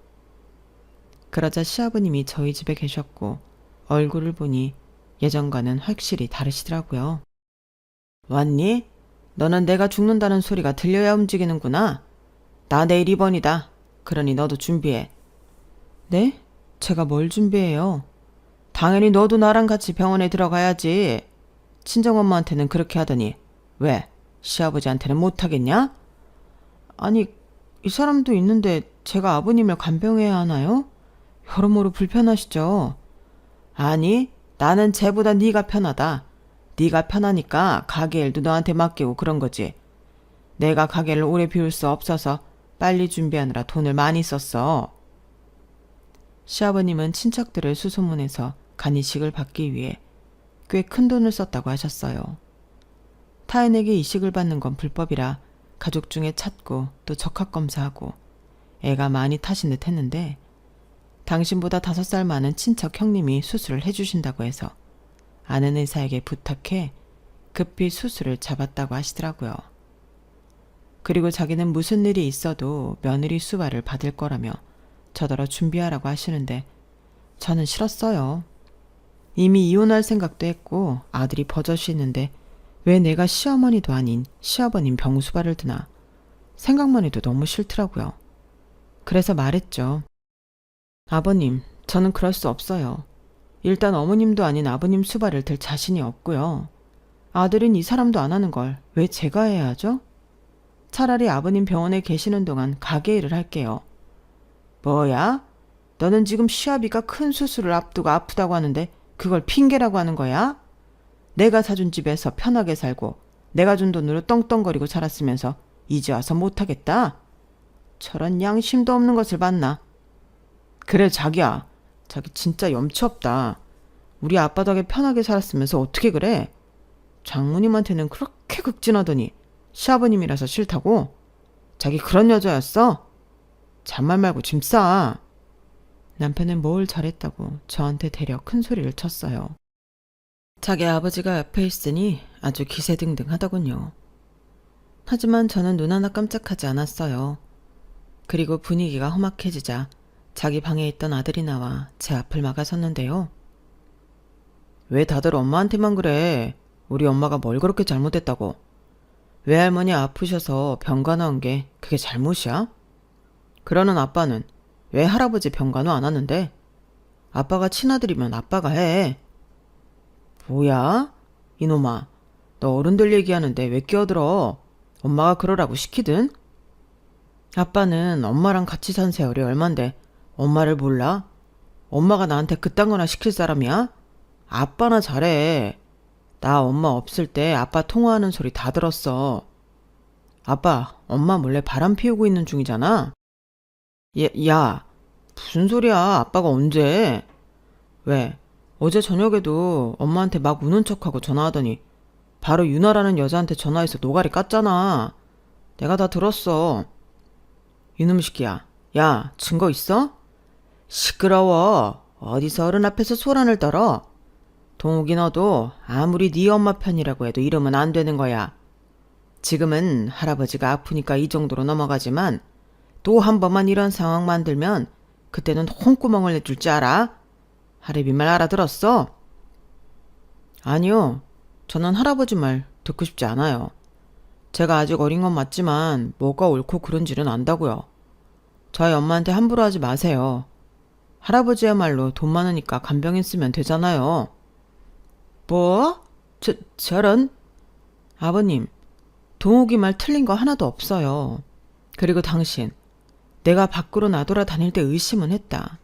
그러자 시아버님이 저희 집에 계셨고 얼굴을 보니 예전과는 확실히 다르시더라고요. 왔니? 너는 내가 죽는다는 소리가 들려야 움직이는구나. 나 내일 입원이다. 그러니 너도 준비해. 네? 제가 뭘 준비해요? 당연히 너도 나랑 같이 병원에 들어가야지. 친정엄마한테는 그렇게 하더니 왜? 시아버지한테는 못하겠냐? 아니, 이 사람도 있는데 제가 아버님을 간병해야 하나요? 여러모로 불편하시죠? 아니, 나는 쟤보다 네가 편하다. 네가 편하니까 가게 일도 너한테 맡기고 그런 거지. 내가 가게를 오래 비울 수 없어서 빨리 준비하느라 돈을 많이 썼어. 시아버님은 친척들을 수소문해서 간이식을 받기 위해 꽤 큰 돈을 썼다고 하셨어요. 타인에게 이식을 받는 건 불법이라 가족 중에 찾고 또 적합검사하고 애가 많이 타신 듯 했는데 당신보다 5살 많은 친척 형님이 수술을 해주신다고 해서 아는 의사에게 부탁해 급히 수술을 잡았다고 하시더라고요. 그리고 자기는 무슨 일이 있어도 며느리 수발을 받을 거라며 저더러 준비하라고 하시는데 저는 싫었어요. 이미 이혼할 생각도 했고 아들이 버젓이 있는데 왜 내가 시어머니도 아닌 시아버님 병수발을 드나 생각만 해도 너무 싫더라고요. 그래서 말했죠. 아버님, 저는 그럴 수 없어요. 일단 어머님도 아닌 아버님 수발을 들 자신이 없고요. 아들은 이 사람도 안 하는 걸 왜 제가 해야 하죠? 차라리 아버님 병원에 계시는 동안 가게 일을 할게요. 뭐야? 너는 지금 시아비가 큰 수술을 앞두고 아프다고 하는데 그걸 핑계라고 하는 거야? 내가 사준 집에서 편하게 살고 내가 준 돈으로 떵떵거리고 살았으면서 이제 와서 못하겠다? 저런 양심도 없는 것을 봤나? 그래 자기야, 자기 진짜 염치 없다. 우리 아빠 덕에 편하게 살았으면서 어떻게 그래? 장모님한테는 그렇게 극진하더니 시아버님이라서 싫다고? 자기 그런 여자였어? 잔말 말고 짐 싸. 남편은 뭘 잘했다고 저한테 대려 큰 소리를 쳤어요. 자기 아버지가 옆에 있으니 아주 기세등등하더군요. 하지만 저는 눈 하나 깜짝하지 않았어요. 그리고 분위기가 험악해지자 자기 방에 있던 아들이 나와 제 앞을 막아섰는데요. 왜 다들 엄마한테만 그래? 우리 엄마가 뭘 그렇게 잘못했다고? 외할머니 아프셔서 병간호 한 게 그게 잘못이야? 그러는 아빠는 왜 할아버지 병간호 안 하는데? 아빠가 친아들이면 아빠가 해. 뭐야? 이놈아, 너 어른들 얘기하는데 왜 끼어들어? 엄마가 그러라고 시키든? 아빠는 엄마랑 같이 산 세월이 얼만데 엄마를 몰라? 엄마가 나한테 그딴 거나 시킬 사람이야? 아빠나 잘해. 나 엄마 없을 때 아빠 통화하는 소리 다 들었어. 아빠, 엄마 몰래 바람 피우고 있는 중이잖아? 야, 무슨 소리야? 아빠가 언제? 왜? 어제 저녁에도 엄마한테 막 우는 척하고 전화하더니 바로 유나라는 여자한테 전화해서 노가리 깠잖아. 내가 다 들었어. 이놈 새끼야. 야, 증거 있어? 시끄러워. 어디서 어른 앞에서 소란을 떨어? 동욱이 너도 아무리 네 엄마 편이라고 해도 이러면 안 되는 거야. 지금은 할아버지가 아프니까 이 정도로 넘어가지만 또 한 번만 이런 상황 만들면 그때는 홍구멍을 내줄 줄 알아? 할애비 말 알아들었어? 아니요. 저는 할아버지 말 듣고 싶지 않아요. 제가 아직 어린 건 맞지만 뭐가 옳고 그른지는 안다고요. 저희 엄마한테 함부로 하지 마세요. 할아버지야말로 돈 많으니까 간병인 쓰면 되잖아요. 뭐? 저런? 아버님, 동욱이 말 틀린 거 하나도 없어요. 그리고 당신, 내가 밖으로 나돌아 다닐 때 의심은 했다.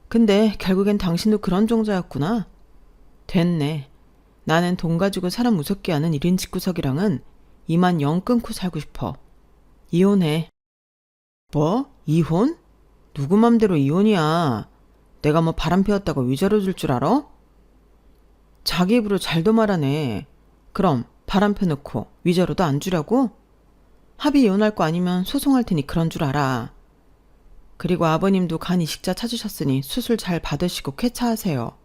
근데 결국엔 당신도 그런 종자였구나. 됐네. 나는 돈 가지고 사람 무섭게 하는 1인 집구석이랑은 이만 영 끊고 살고 싶어. 이혼해. 뭐? 이혼? 누구 맘대로 이혼이야. 내가 뭐 바람 피웠다고 위자료 줄 줄 알아? 자기 입으로 잘도 말하네. 그럼 바람 펴놓고 위자료도 안 주려고? 합의 이혼할 거 아니면 소송할 테니 그런 줄 알아. 그리고 아버님도 간 이식자 찾으셨으니 수술 잘 받으시고 쾌차하세요.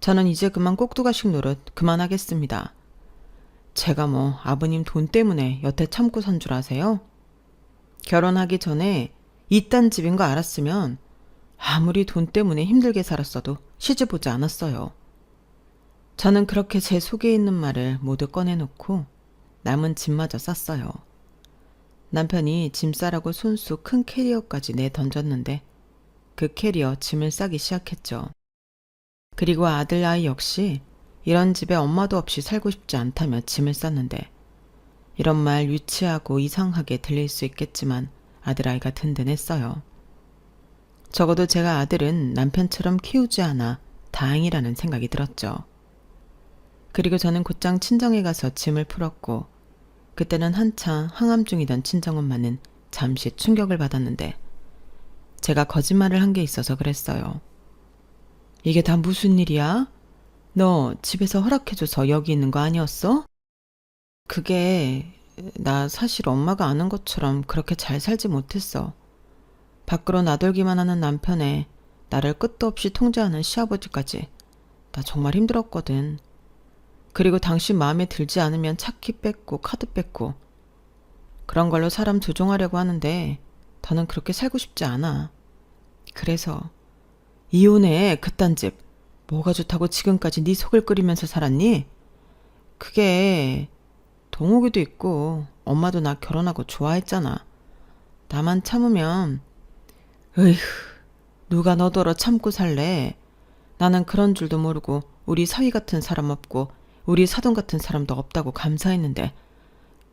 저는 이제 그만 꼭두가식 노릇 그만하겠습니다. 제가 뭐 아버님 돈 때문에 여태 참고 산 줄 아세요? 결혼하기 전에 이딴 집인 거 알았으면 아무리 돈 때문에 힘들게 살았어도 시집 오지 않았어요. 저는 그렇게 제 속에 있는 말을 모두 꺼내놓고 남은 짐마저 쌌어요. 남편이 짐 싸라고 손수 큰 캐리어까지 내던졌는데 그 캐리어 짐을 싸기 시작했죠. 그리고 아들 아이 역시 이런 집에 엄마도 없이 살고 싶지 않다며 짐을 쌌는데 이런 말 유치하고 이상하게 들릴 수 있겠지만 아들아이가 든든했어요. 적어도 제가 아들은 남편처럼 키우지 않아 다행이라는 생각이 들었죠. 그리고 저는 곧장 친정에 가서 짐을 풀었고 그때는 한창 항암 중이던 친정엄마는 잠시 충격을 받았는데 제가 거짓말을 한 게 있어서 그랬어요. 이게 다 무슨 일이야? 너 집에서 허락해줘서 여기 있는 거 아니었어? 그게 나 사실 엄마가 아는 것처럼 그렇게 잘 살지 못했어. 밖으로 나돌기만 하는 남편에 나를 끝도 없이 통제하는 시아버지까지 나 정말 힘들었거든. 그리고 당신 마음에 들지 않으면 차키 뺏고 카드 뺏고 그런 걸로 사람 조종하려고 하는데 더는 그렇게 살고 싶지 않아. 그래서 이혼해. 그딴 집 뭐가 좋다고 지금까지 네 속을 끓이면서 살았니? 그게 동욱이도 있고 엄마도 나 결혼하고 좋아했잖아. 나만 참으면 으휴 누가 너더러 참고 살래. 나는 그런 줄도 모르고 우리 사위 같은 사람 없고 우리 사돈 같은 사람도 없다고 감사했는데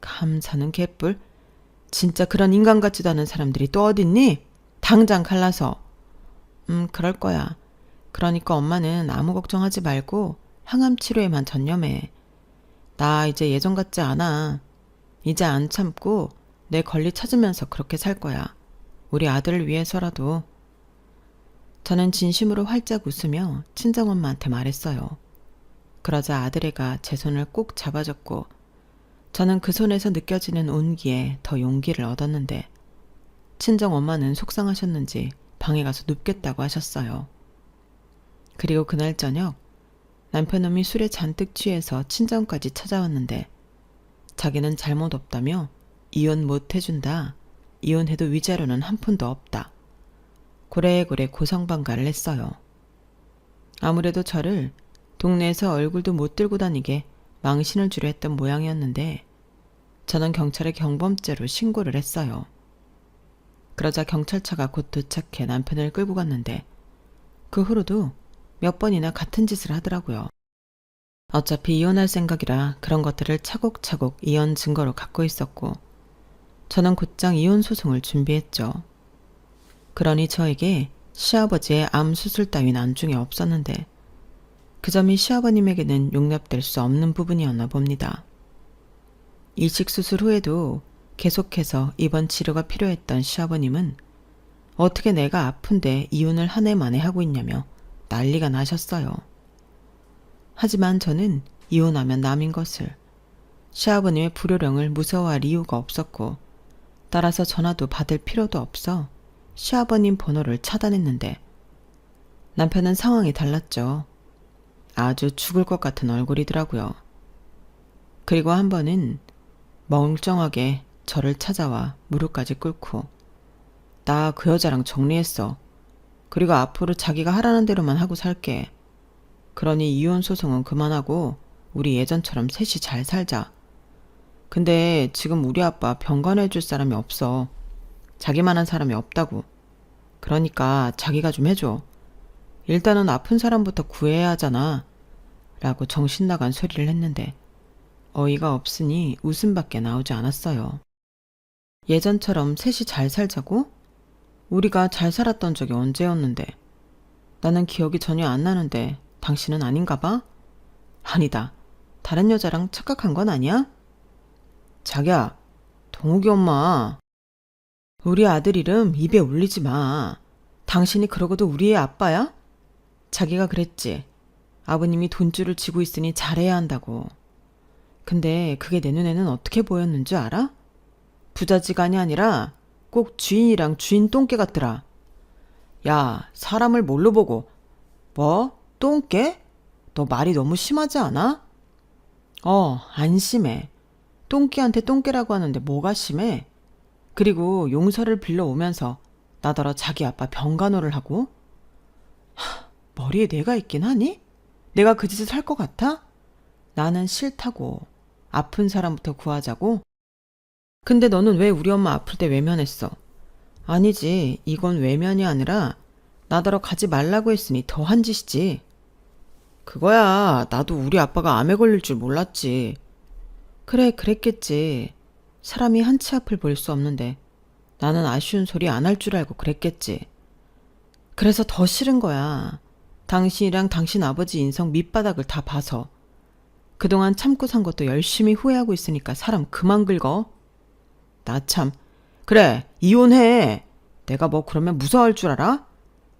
감사는 개뿔. 진짜 그런 인간 같지도 않은 사람들이 또 어딨니? 당장 갈라서. 그럴 거야. 그러니까 엄마는 아무 걱정하지 말고 항암 치료에만 전념해. 나 이제 예전 같지 않아. 이제 안 참고 내 권리 찾으면서 그렇게 살 거야. 우리 아들을 위해서라도. 저는 진심으로 활짝 웃으며 친정엄마한테 말했어요. 그러자 아들애가 제 손을 꼭 잡아줬고 저는 그 손에서 느껴지는 온기에 더 용기를 얻었는데 친정 엄마는 속상하셨는지 방에 가서 눕겠다고 하셨어요. 그리고 그날 저녁 남편놈이 술에 잔뜩 취해서 친정까지 찾아왔는데 자기는 잘못 없다며 이혼 못 해준다. 이혼해도 위자료는 한 푼도 없다. 고래고래 고성방가를 했어요. 아무래도 저를 동네에서 얼굴도 못 들고 다니게 망신을 주려 했던 모양이었는데 저는 경찰에 경범죄로 신고를 했어요. 그러자 경찰차가 곧 도착해 남편을 끌고 갔는데 그 후로도 몇 번이나 같은 짓을 하더라고요. 어차피 이혼할 생각이라 그런 것들을 차곡차곡 이혼 증거로 갖고 있었고 저는 곧장 이혼 소송을 준비했죠. 그러니 저에게 시아버지의 암 수술 따윈 안중에 없었는데 그 점이 시아버님에게는 용납될 수 없는 부분이었나 봅니다. 이식 수술 후에도 계속해서 입원 치료가 필요했던 시아버님은 어떻게 내가 아픈데 이혼을 한 해 만에 하고 있냐며 난리가 나셨어요. 하지만 저는 이혼하면 남인 것을, 시아버님의 불효령을 무서워할 이유가 없었고 따라서 전화도 받을 필요도 없어 시아버님 번호를 차단했는데 남편은 상황이 달랐죠. 아주 죽을 것 같은 얼굴이더라고요. 그리고 한 번은 멀쩡하게 저를 찾아와 무릎까지 꿇고 나 그 여자랑 정리했어. 그리고 앞으로 자기가 하라는 대로만 하고 살게. 그러니 이혼 소송은 그만하고 우리 예전처럼 셋이 잘 살자. 근데 지금 우리 아빠 병간해줄 사람이 없어. 자기만한 사람이 없다고. 그러니까 자기가 좀 해줘. 일단은 아픈 사람부터 구해야 하잖아. 라고 정신 나간 소리를 했는데 어이가 없으니 웃음밖에 나오지 않았어요. 예전처럼 셋이 잘 살자고? 우리가 잘 살았던 적이 언제였는데? 나는 기억이 전혀 안 나는데 당신은 아닌가 봐? 아니다. 다른 여자랑 착각한 건 아니야? 자기야, 동욱이 엄마. 우리 아들 이름 입에 올리지 마. 당신이 그러고도 우리의 아빠야? 자기가 그랬지. 아버님이 돈줄을 쥐고 있으니 잘해야 한다고. 근데 그게 내 눈에는 어떻게 보였는 줄 알아? 부자지간이 아니라 꼭 주인이랑 주인 똥개 같더라. 야, 사람을 뭘로 보고. 뭐? 똥개? 너 말이 너무 심하지 않아? 안 심해. 똥개한테 똥개라고 하는데 뭐가 심해? 그리고 용서를 빌려오면서 나더러 자기 아빠 병간호를 하고? 머리에 뇌가 있긴 하니? 내가 그 짓을 할 것 같아? 나는 싫다고. 아픈 사람부터 구하자고? 근데 너는 왜 우리 엄마 아플 때 외면했어? 아니지, 이건 외면이 아니라 나더러 가지 말라고 했으니 더한 짓이지. 그거야, 나도 우리 아빠가 암에 걸릴 줄 몰랐지. 그래, 그랬겠지. 사람이 한치 앞을 볼 수 없는데 나는 아쉬운 소리 안 할 줄 알고 그랬겠지. 그래서 더 싫은 거야. 당신이랑 당신 아버지 인성 밑바닥을 다 봐서. 그동안 참고 산 것도 열심히 후회하고 있으니까 사람 그만 긁어. 나 참. 그래, 이혼해. 내가 뭐 그러면 무서워할 줄 알아?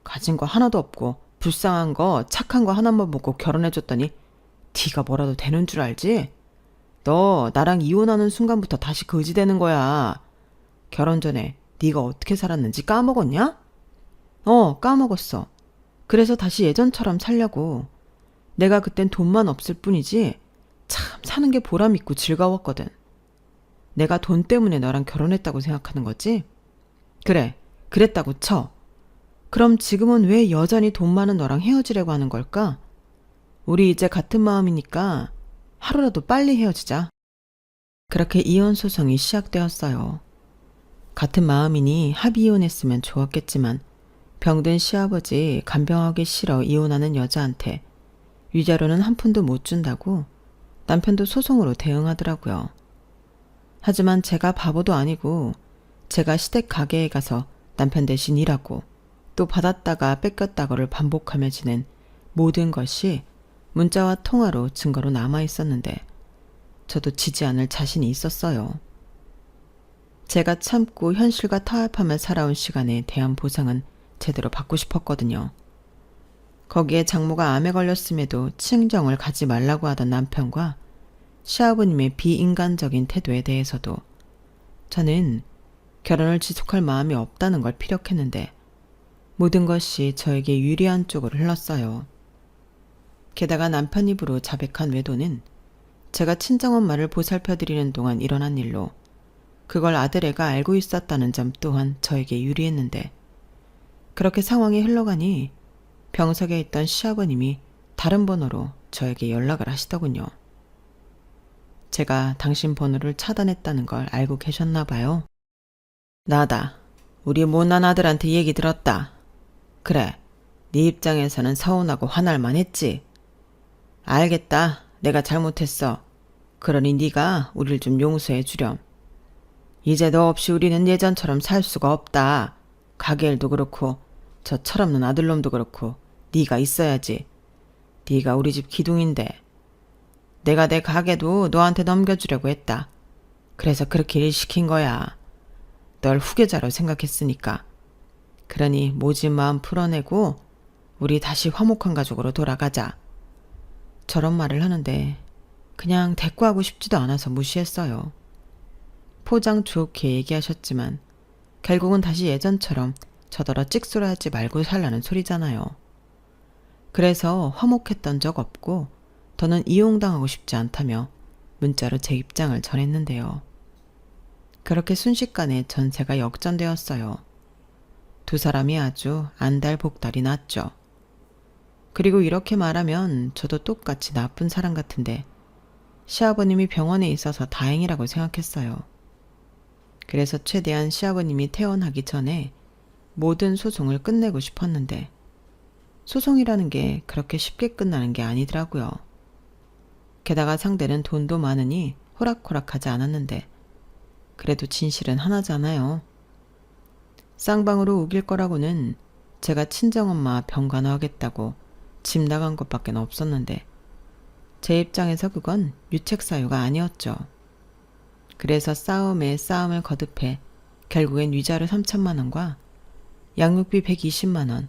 가진 거 하나도 없고 불쌍한 거 착한 거 하나만 보고 결혼해줬더니 네가 뭐라도 되는 줄 알지? 너 나랑 이혼하는 순간부터 다시 거지 되는 거야. 결혼 전에 네가 어떻게 살았는지 까먹었냐? 까먹었어. 그래서 다시 예전처럼 살려고. 내가 그땐 돈만 없을 뿐이지 참 사는 게 보람 있고 즐거웠거든. 내가 돈 때문에 너랑 결혼했다고 생각하는 거지? 그래, 그랬다고 쳐. 그럼 지금은 왜 여전히 돈 많은 너랑 헤어지려고 하는 걸까? 우리 이제 같은 마음이니까 하루라도 빨리 헤어지자. 그렇게 이혼 소송이 시작되었어요. 같은 마음이니 합의 이혼했으면 좋았겠지만 병든 시아버지 간병하기 싫어 이혼하는 여자한테 위자료는 한 푼도 못 준다고 남편도 소송으로 대응하더라고요. 하지만 제가 바보도 아니고 제가 시댁 가게에 가서 남편 대신 일하고 또 받았다가 뺏겼다거를 반복하며 지낸 모든 것이 문자와 통화로 증거로 남아 있었는데 저도 지지 않을 자신이 있었어요. 제가 참고 현실과 타협하며 살아온 시간에 대한 보상은 제대로 받고 싶었거든요. 거기에 장모가 암에 걸렸음에도 친정을 가지 말라고 하던 남편과 시아버님의 비인간적인 태도에 대해서도 저는 결혼을 지속할 마음이 없다는 걸 피력했는데 모든 것이 저에게 유리한 쪽으로 흘렀어요. 게다가 남편 입으로 자백한 외도는 제가 친정엄마를 보살펴드리는 동안 일어난 일로 그걸 아들애가 알고 있었다는 점 또한 저에게 유리했는데 그렇게 상황이 흘러가니 병석에 있던 시아버님이 다른 번호로 저에게 연락을 하시더군요. 제가 당신 번호를 차단했다는 걸 알고 계셨나 봐요. 나다. 우리 못난 아들한테 얘기 들었다. 그래, 네 입장에서는 서운하고 화날만 했지. 알겠다. 내가 잘못했어. 그러니 네가 우릴 좀 용서해 주렴. 이제 너 없이 우리는 예전처럼 살 수가 없다. 가게일도 그렇고 저 철없는 아들놈도 그렇고 네가 있어야지. 네가 우리 집 기둥인데. 내가 내 가게도 너한테 넘겨주려고 했다. 그래서 그렇게 일 시킨 거야. 널 후계자로 생각했으니까. 그러니 모진 마음 풀어내고 우리 다시 화목한 가족으로 돌아가자. 저런 말을 하는데 그냥 대꾸하고 싶지도 않아서 무시했어요. 포장 좋게 얘기하셨지만 결국은 다시 예전처럼 저더러 찍소리하지 말고 살라는 소리잖아요. 그래서 화목했던 적 없고 더는 이용당하고 싶지 않다며 문자로 제 입장을 전했는데요. 그렇게 순식간에 전세가 역전되었어요. 두 사람이 아주 안달복달이 났죠. 그리고 이렇게 말하면 저도 똑같이 나쁜 사람 같은데 시아버님이 병원에 있어서 다행이라고 생각했어요. 그래서 최대한 시아버님이 퇴원하기 전에 모든 소송을 끝내고 싶었는데 소송이라는 게 그렇게 쉽게 끝나는 게 아니더라고요. 게다가 상대는 돈도 많으니 호락호락하지 않았는데 그래도 진실은 하나잖아요. 쌍방으로 우길 거라고는 제가 친정엄마 병간호하겠다고 집 나간 것밖에 없었는데 제 입장에서 그건 유책사유가 아니었죠. 그래서 싸움에 싸움을 거듭해 결국엔 위자료 3천만 원과 양육비 120만 원,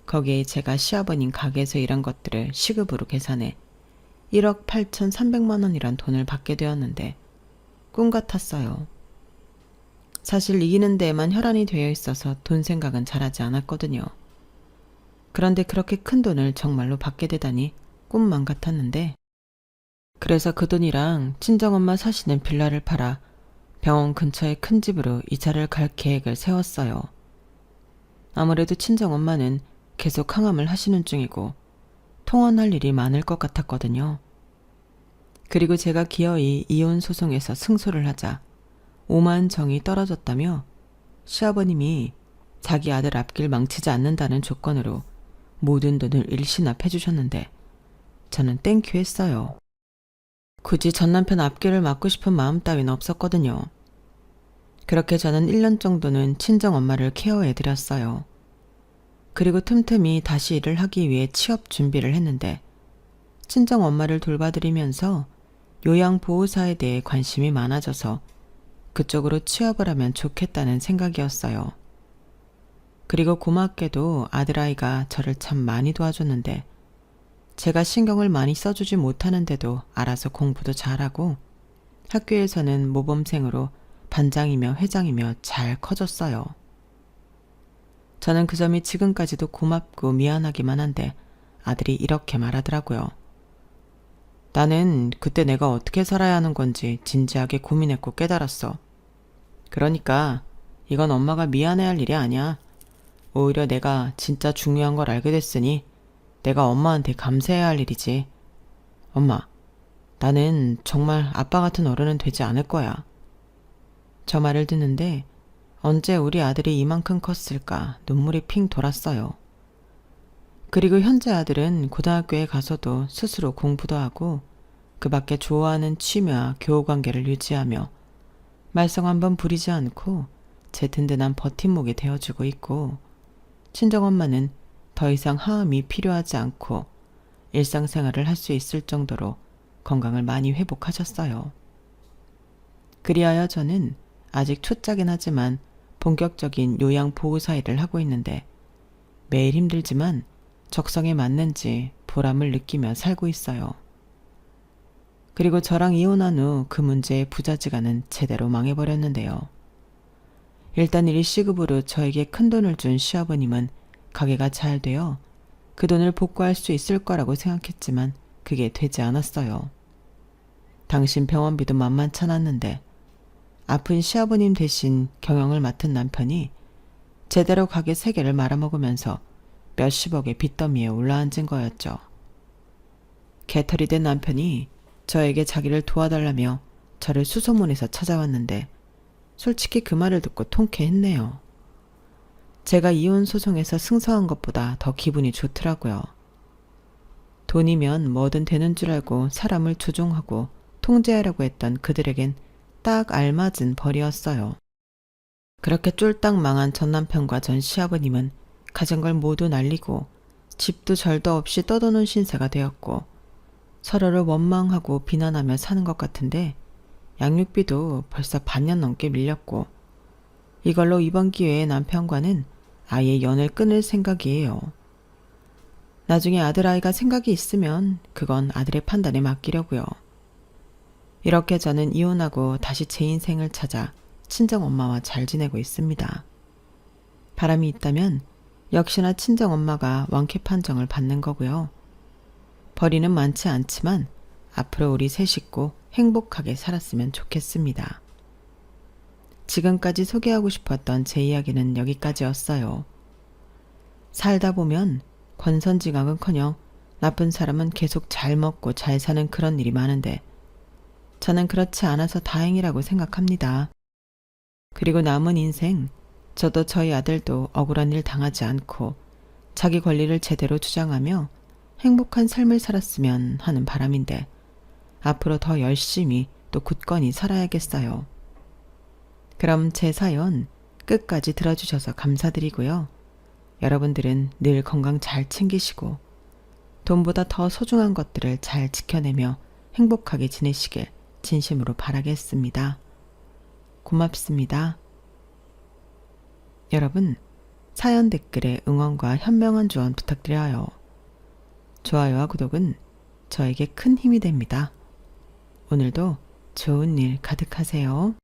거기에 제가 시아버님 가게에서 일한 것들을 시급으로 계산해 1억 8,300만 원이란 돈을 받게 되었는데 꿈 같았어요. 사실 이기는 데에만 혈안이 되어 있어서 돈 생각은 잘하지 않았거든요. 그런데 그렇게 큰 돈을 정말로 받게 되다니 꿈만 같았는데 그래서 그 돈이랑 친정엄마 사시는 빌라를 팔아 병원 근처의 큰 집으로 이사를 갈 계획을 세웠어요. 아무래도 친정엄마는 계속 항암을 하시는 중이고 통원할 일이 많을 것 같았거든요. 그리고 제가 기어이 이혼 소송에서 승소를 하자 오만 정이 떨어졌다며 시아버님이 자기 아들 앞길 망치지 않는다는 조건으로 모든 돈을 일시납해 주셨는데 저는 땡큐 했어요. 굳이 전 남편 앞길을 막고 싶은 마음 따윈 없었거든요. 그렇게 저는 1년 정도는 친정엄마를 케어해드렸어요. 그리고 틈틈이 다시 일을 하기 위해 취업 준비를 했는데 친정엄마를 돌봐드리면서 요양보호사에 대해 관심이 많아져서 그쪽으로 취업을 하면 좋겠다는 생각이었어요. 그리고 고맙게도 아들아이가 저를 참 많이 도와줬는데 제가 신경을 많이 써주지 못하는데도 알아서 공부도 잘하고 학교에서는 모범생으로 반장이며 회장이며 잘 커졌어요. 저는 그 점이 지금까지도 고맙고 미안하기만 한데 아들이 이렇게 말하더라고요. 나는 그때 내가 어떻게 살아야 하는 건지 진지하게 고민했고 깨달았어. 그러니까 이건 엄마가 미안해할 일이 아니야. 오히려 내가 진짜 중요한 걸 알게 됐으니 내가 엄마한테 감사해야 할 일이지. 엄마, 나는 정말 아빠 같은 어른은 되지 않을 거야. 저 말을 듣는데 언제 우리 아들이 이만큼 컸을까 눈물이 핑 돌았어요. 그리고 현재 아들은 고등학교에 가서도 스스로 공부도 하고 그 밖에 좋아하는 취미와 교우관계를 유지하며 말썽 한번 부리지 않고 제 든든한 버팀목이 되어주고 있고 친정엄마는 더 이상 하음이 필요하지 않고 일상생활을 할 수 있을 정도로 건강을 많이 회복하셨어요. 그리하여 저는 아직 초짜긴 하지만 본격적인 요양보호사 일을 하고 있는데 매일 힘들지만 적성에 맞는지 보람을 느끼며 살고 있어요. 그리고 저랑 이혼한 후 그 문제의 부자지간은 제대로 망해버렸는데요. 일단 일시급으로 저에게 큰돈을 준 시아버님은 가게가 잘 되어 그 돈을 복구할 수 있을 거라고 생각했지만 그게 되지 않았어요. 당신 병원비도 만만찮았는데 아픈 시아버님 대신 경영을 맡은 남편이 제대로 가게 3개를 말아먹으면서 몇십억의 빚더미에 올라앉은 거였죠. 개털이 된 남편이 저에게 자기를 도와달라며 저를 수소문해서 찾아왔는데 솔직히 그 말을 듣고 통쾌했네요. 제가 이혼 소송에서 승소한 것보다 더 기분이 좋더라고요. 돈이면 뭐든 되는 줄 알고 사람을 조종하고 통제하려고 했던 그들에겐 딱 알맞은 벌이었어요. 그렇게 쫄딱 망한 전 남편과 전 시아버님은 가진 걸 모두 날리고 집도 절도 없이 떠도는 신세가 되었고 서로를 원망하고 비난하며 사는 것 같은데 양육비도 벌써 반년 넘게 밀렸고 이걸로 이번 기회에 남편과는 아예 연을 끊을 생각이에요. 나중에 아들아이가 생각이 있으면 그건 아들의 판단에 맡기려고요. 이렇게 저는 이혼하고 다시 제 인생을 찾아 친정엄마와 잘 지내고 있습니다. 바람이 있다면 역시나 친정엄마가 완쾌 판정을 받는 거고요. 벌이는 많지 않지만 앞으로 우리 세 식구 행복하게 살았으면 좋겠습니다. 지금까지 소개하고 싶었던 제 이야기는 여기까지였어요. 살다 보면 권선징악은커녕 나쁜 사람은 계속 잘 먹고 잘 사는 그런 일이 많은데 저는 그렇지 않아서 다행이라고 생각합니다. 그리고 남은 인생 저도 저희 아들도 억울한 일 당하지 않고 자기 권리를 제대로 주장하며 행복한 삶을 살았으면 하는 바람인데 앞으로 더 열심히 또 굳건히 살아야겠어요. 그럼 제 사연 끝까지 들어주셔서 감사드리고요. 여러분들은 늘 건강 잘 챙기시고 돈보다 더 소중한 것들을 잘 지켜내며 행복하게 지내시길 진심으로 바라겠습니다. 고맙습니다. 여러분, 사연 댓글에 응원과 현명한 조언 부탁드려요. 좋아요와 구독은 저에게 큰 힘이 됩니다. 오늘도 좋은 일 가득하세요.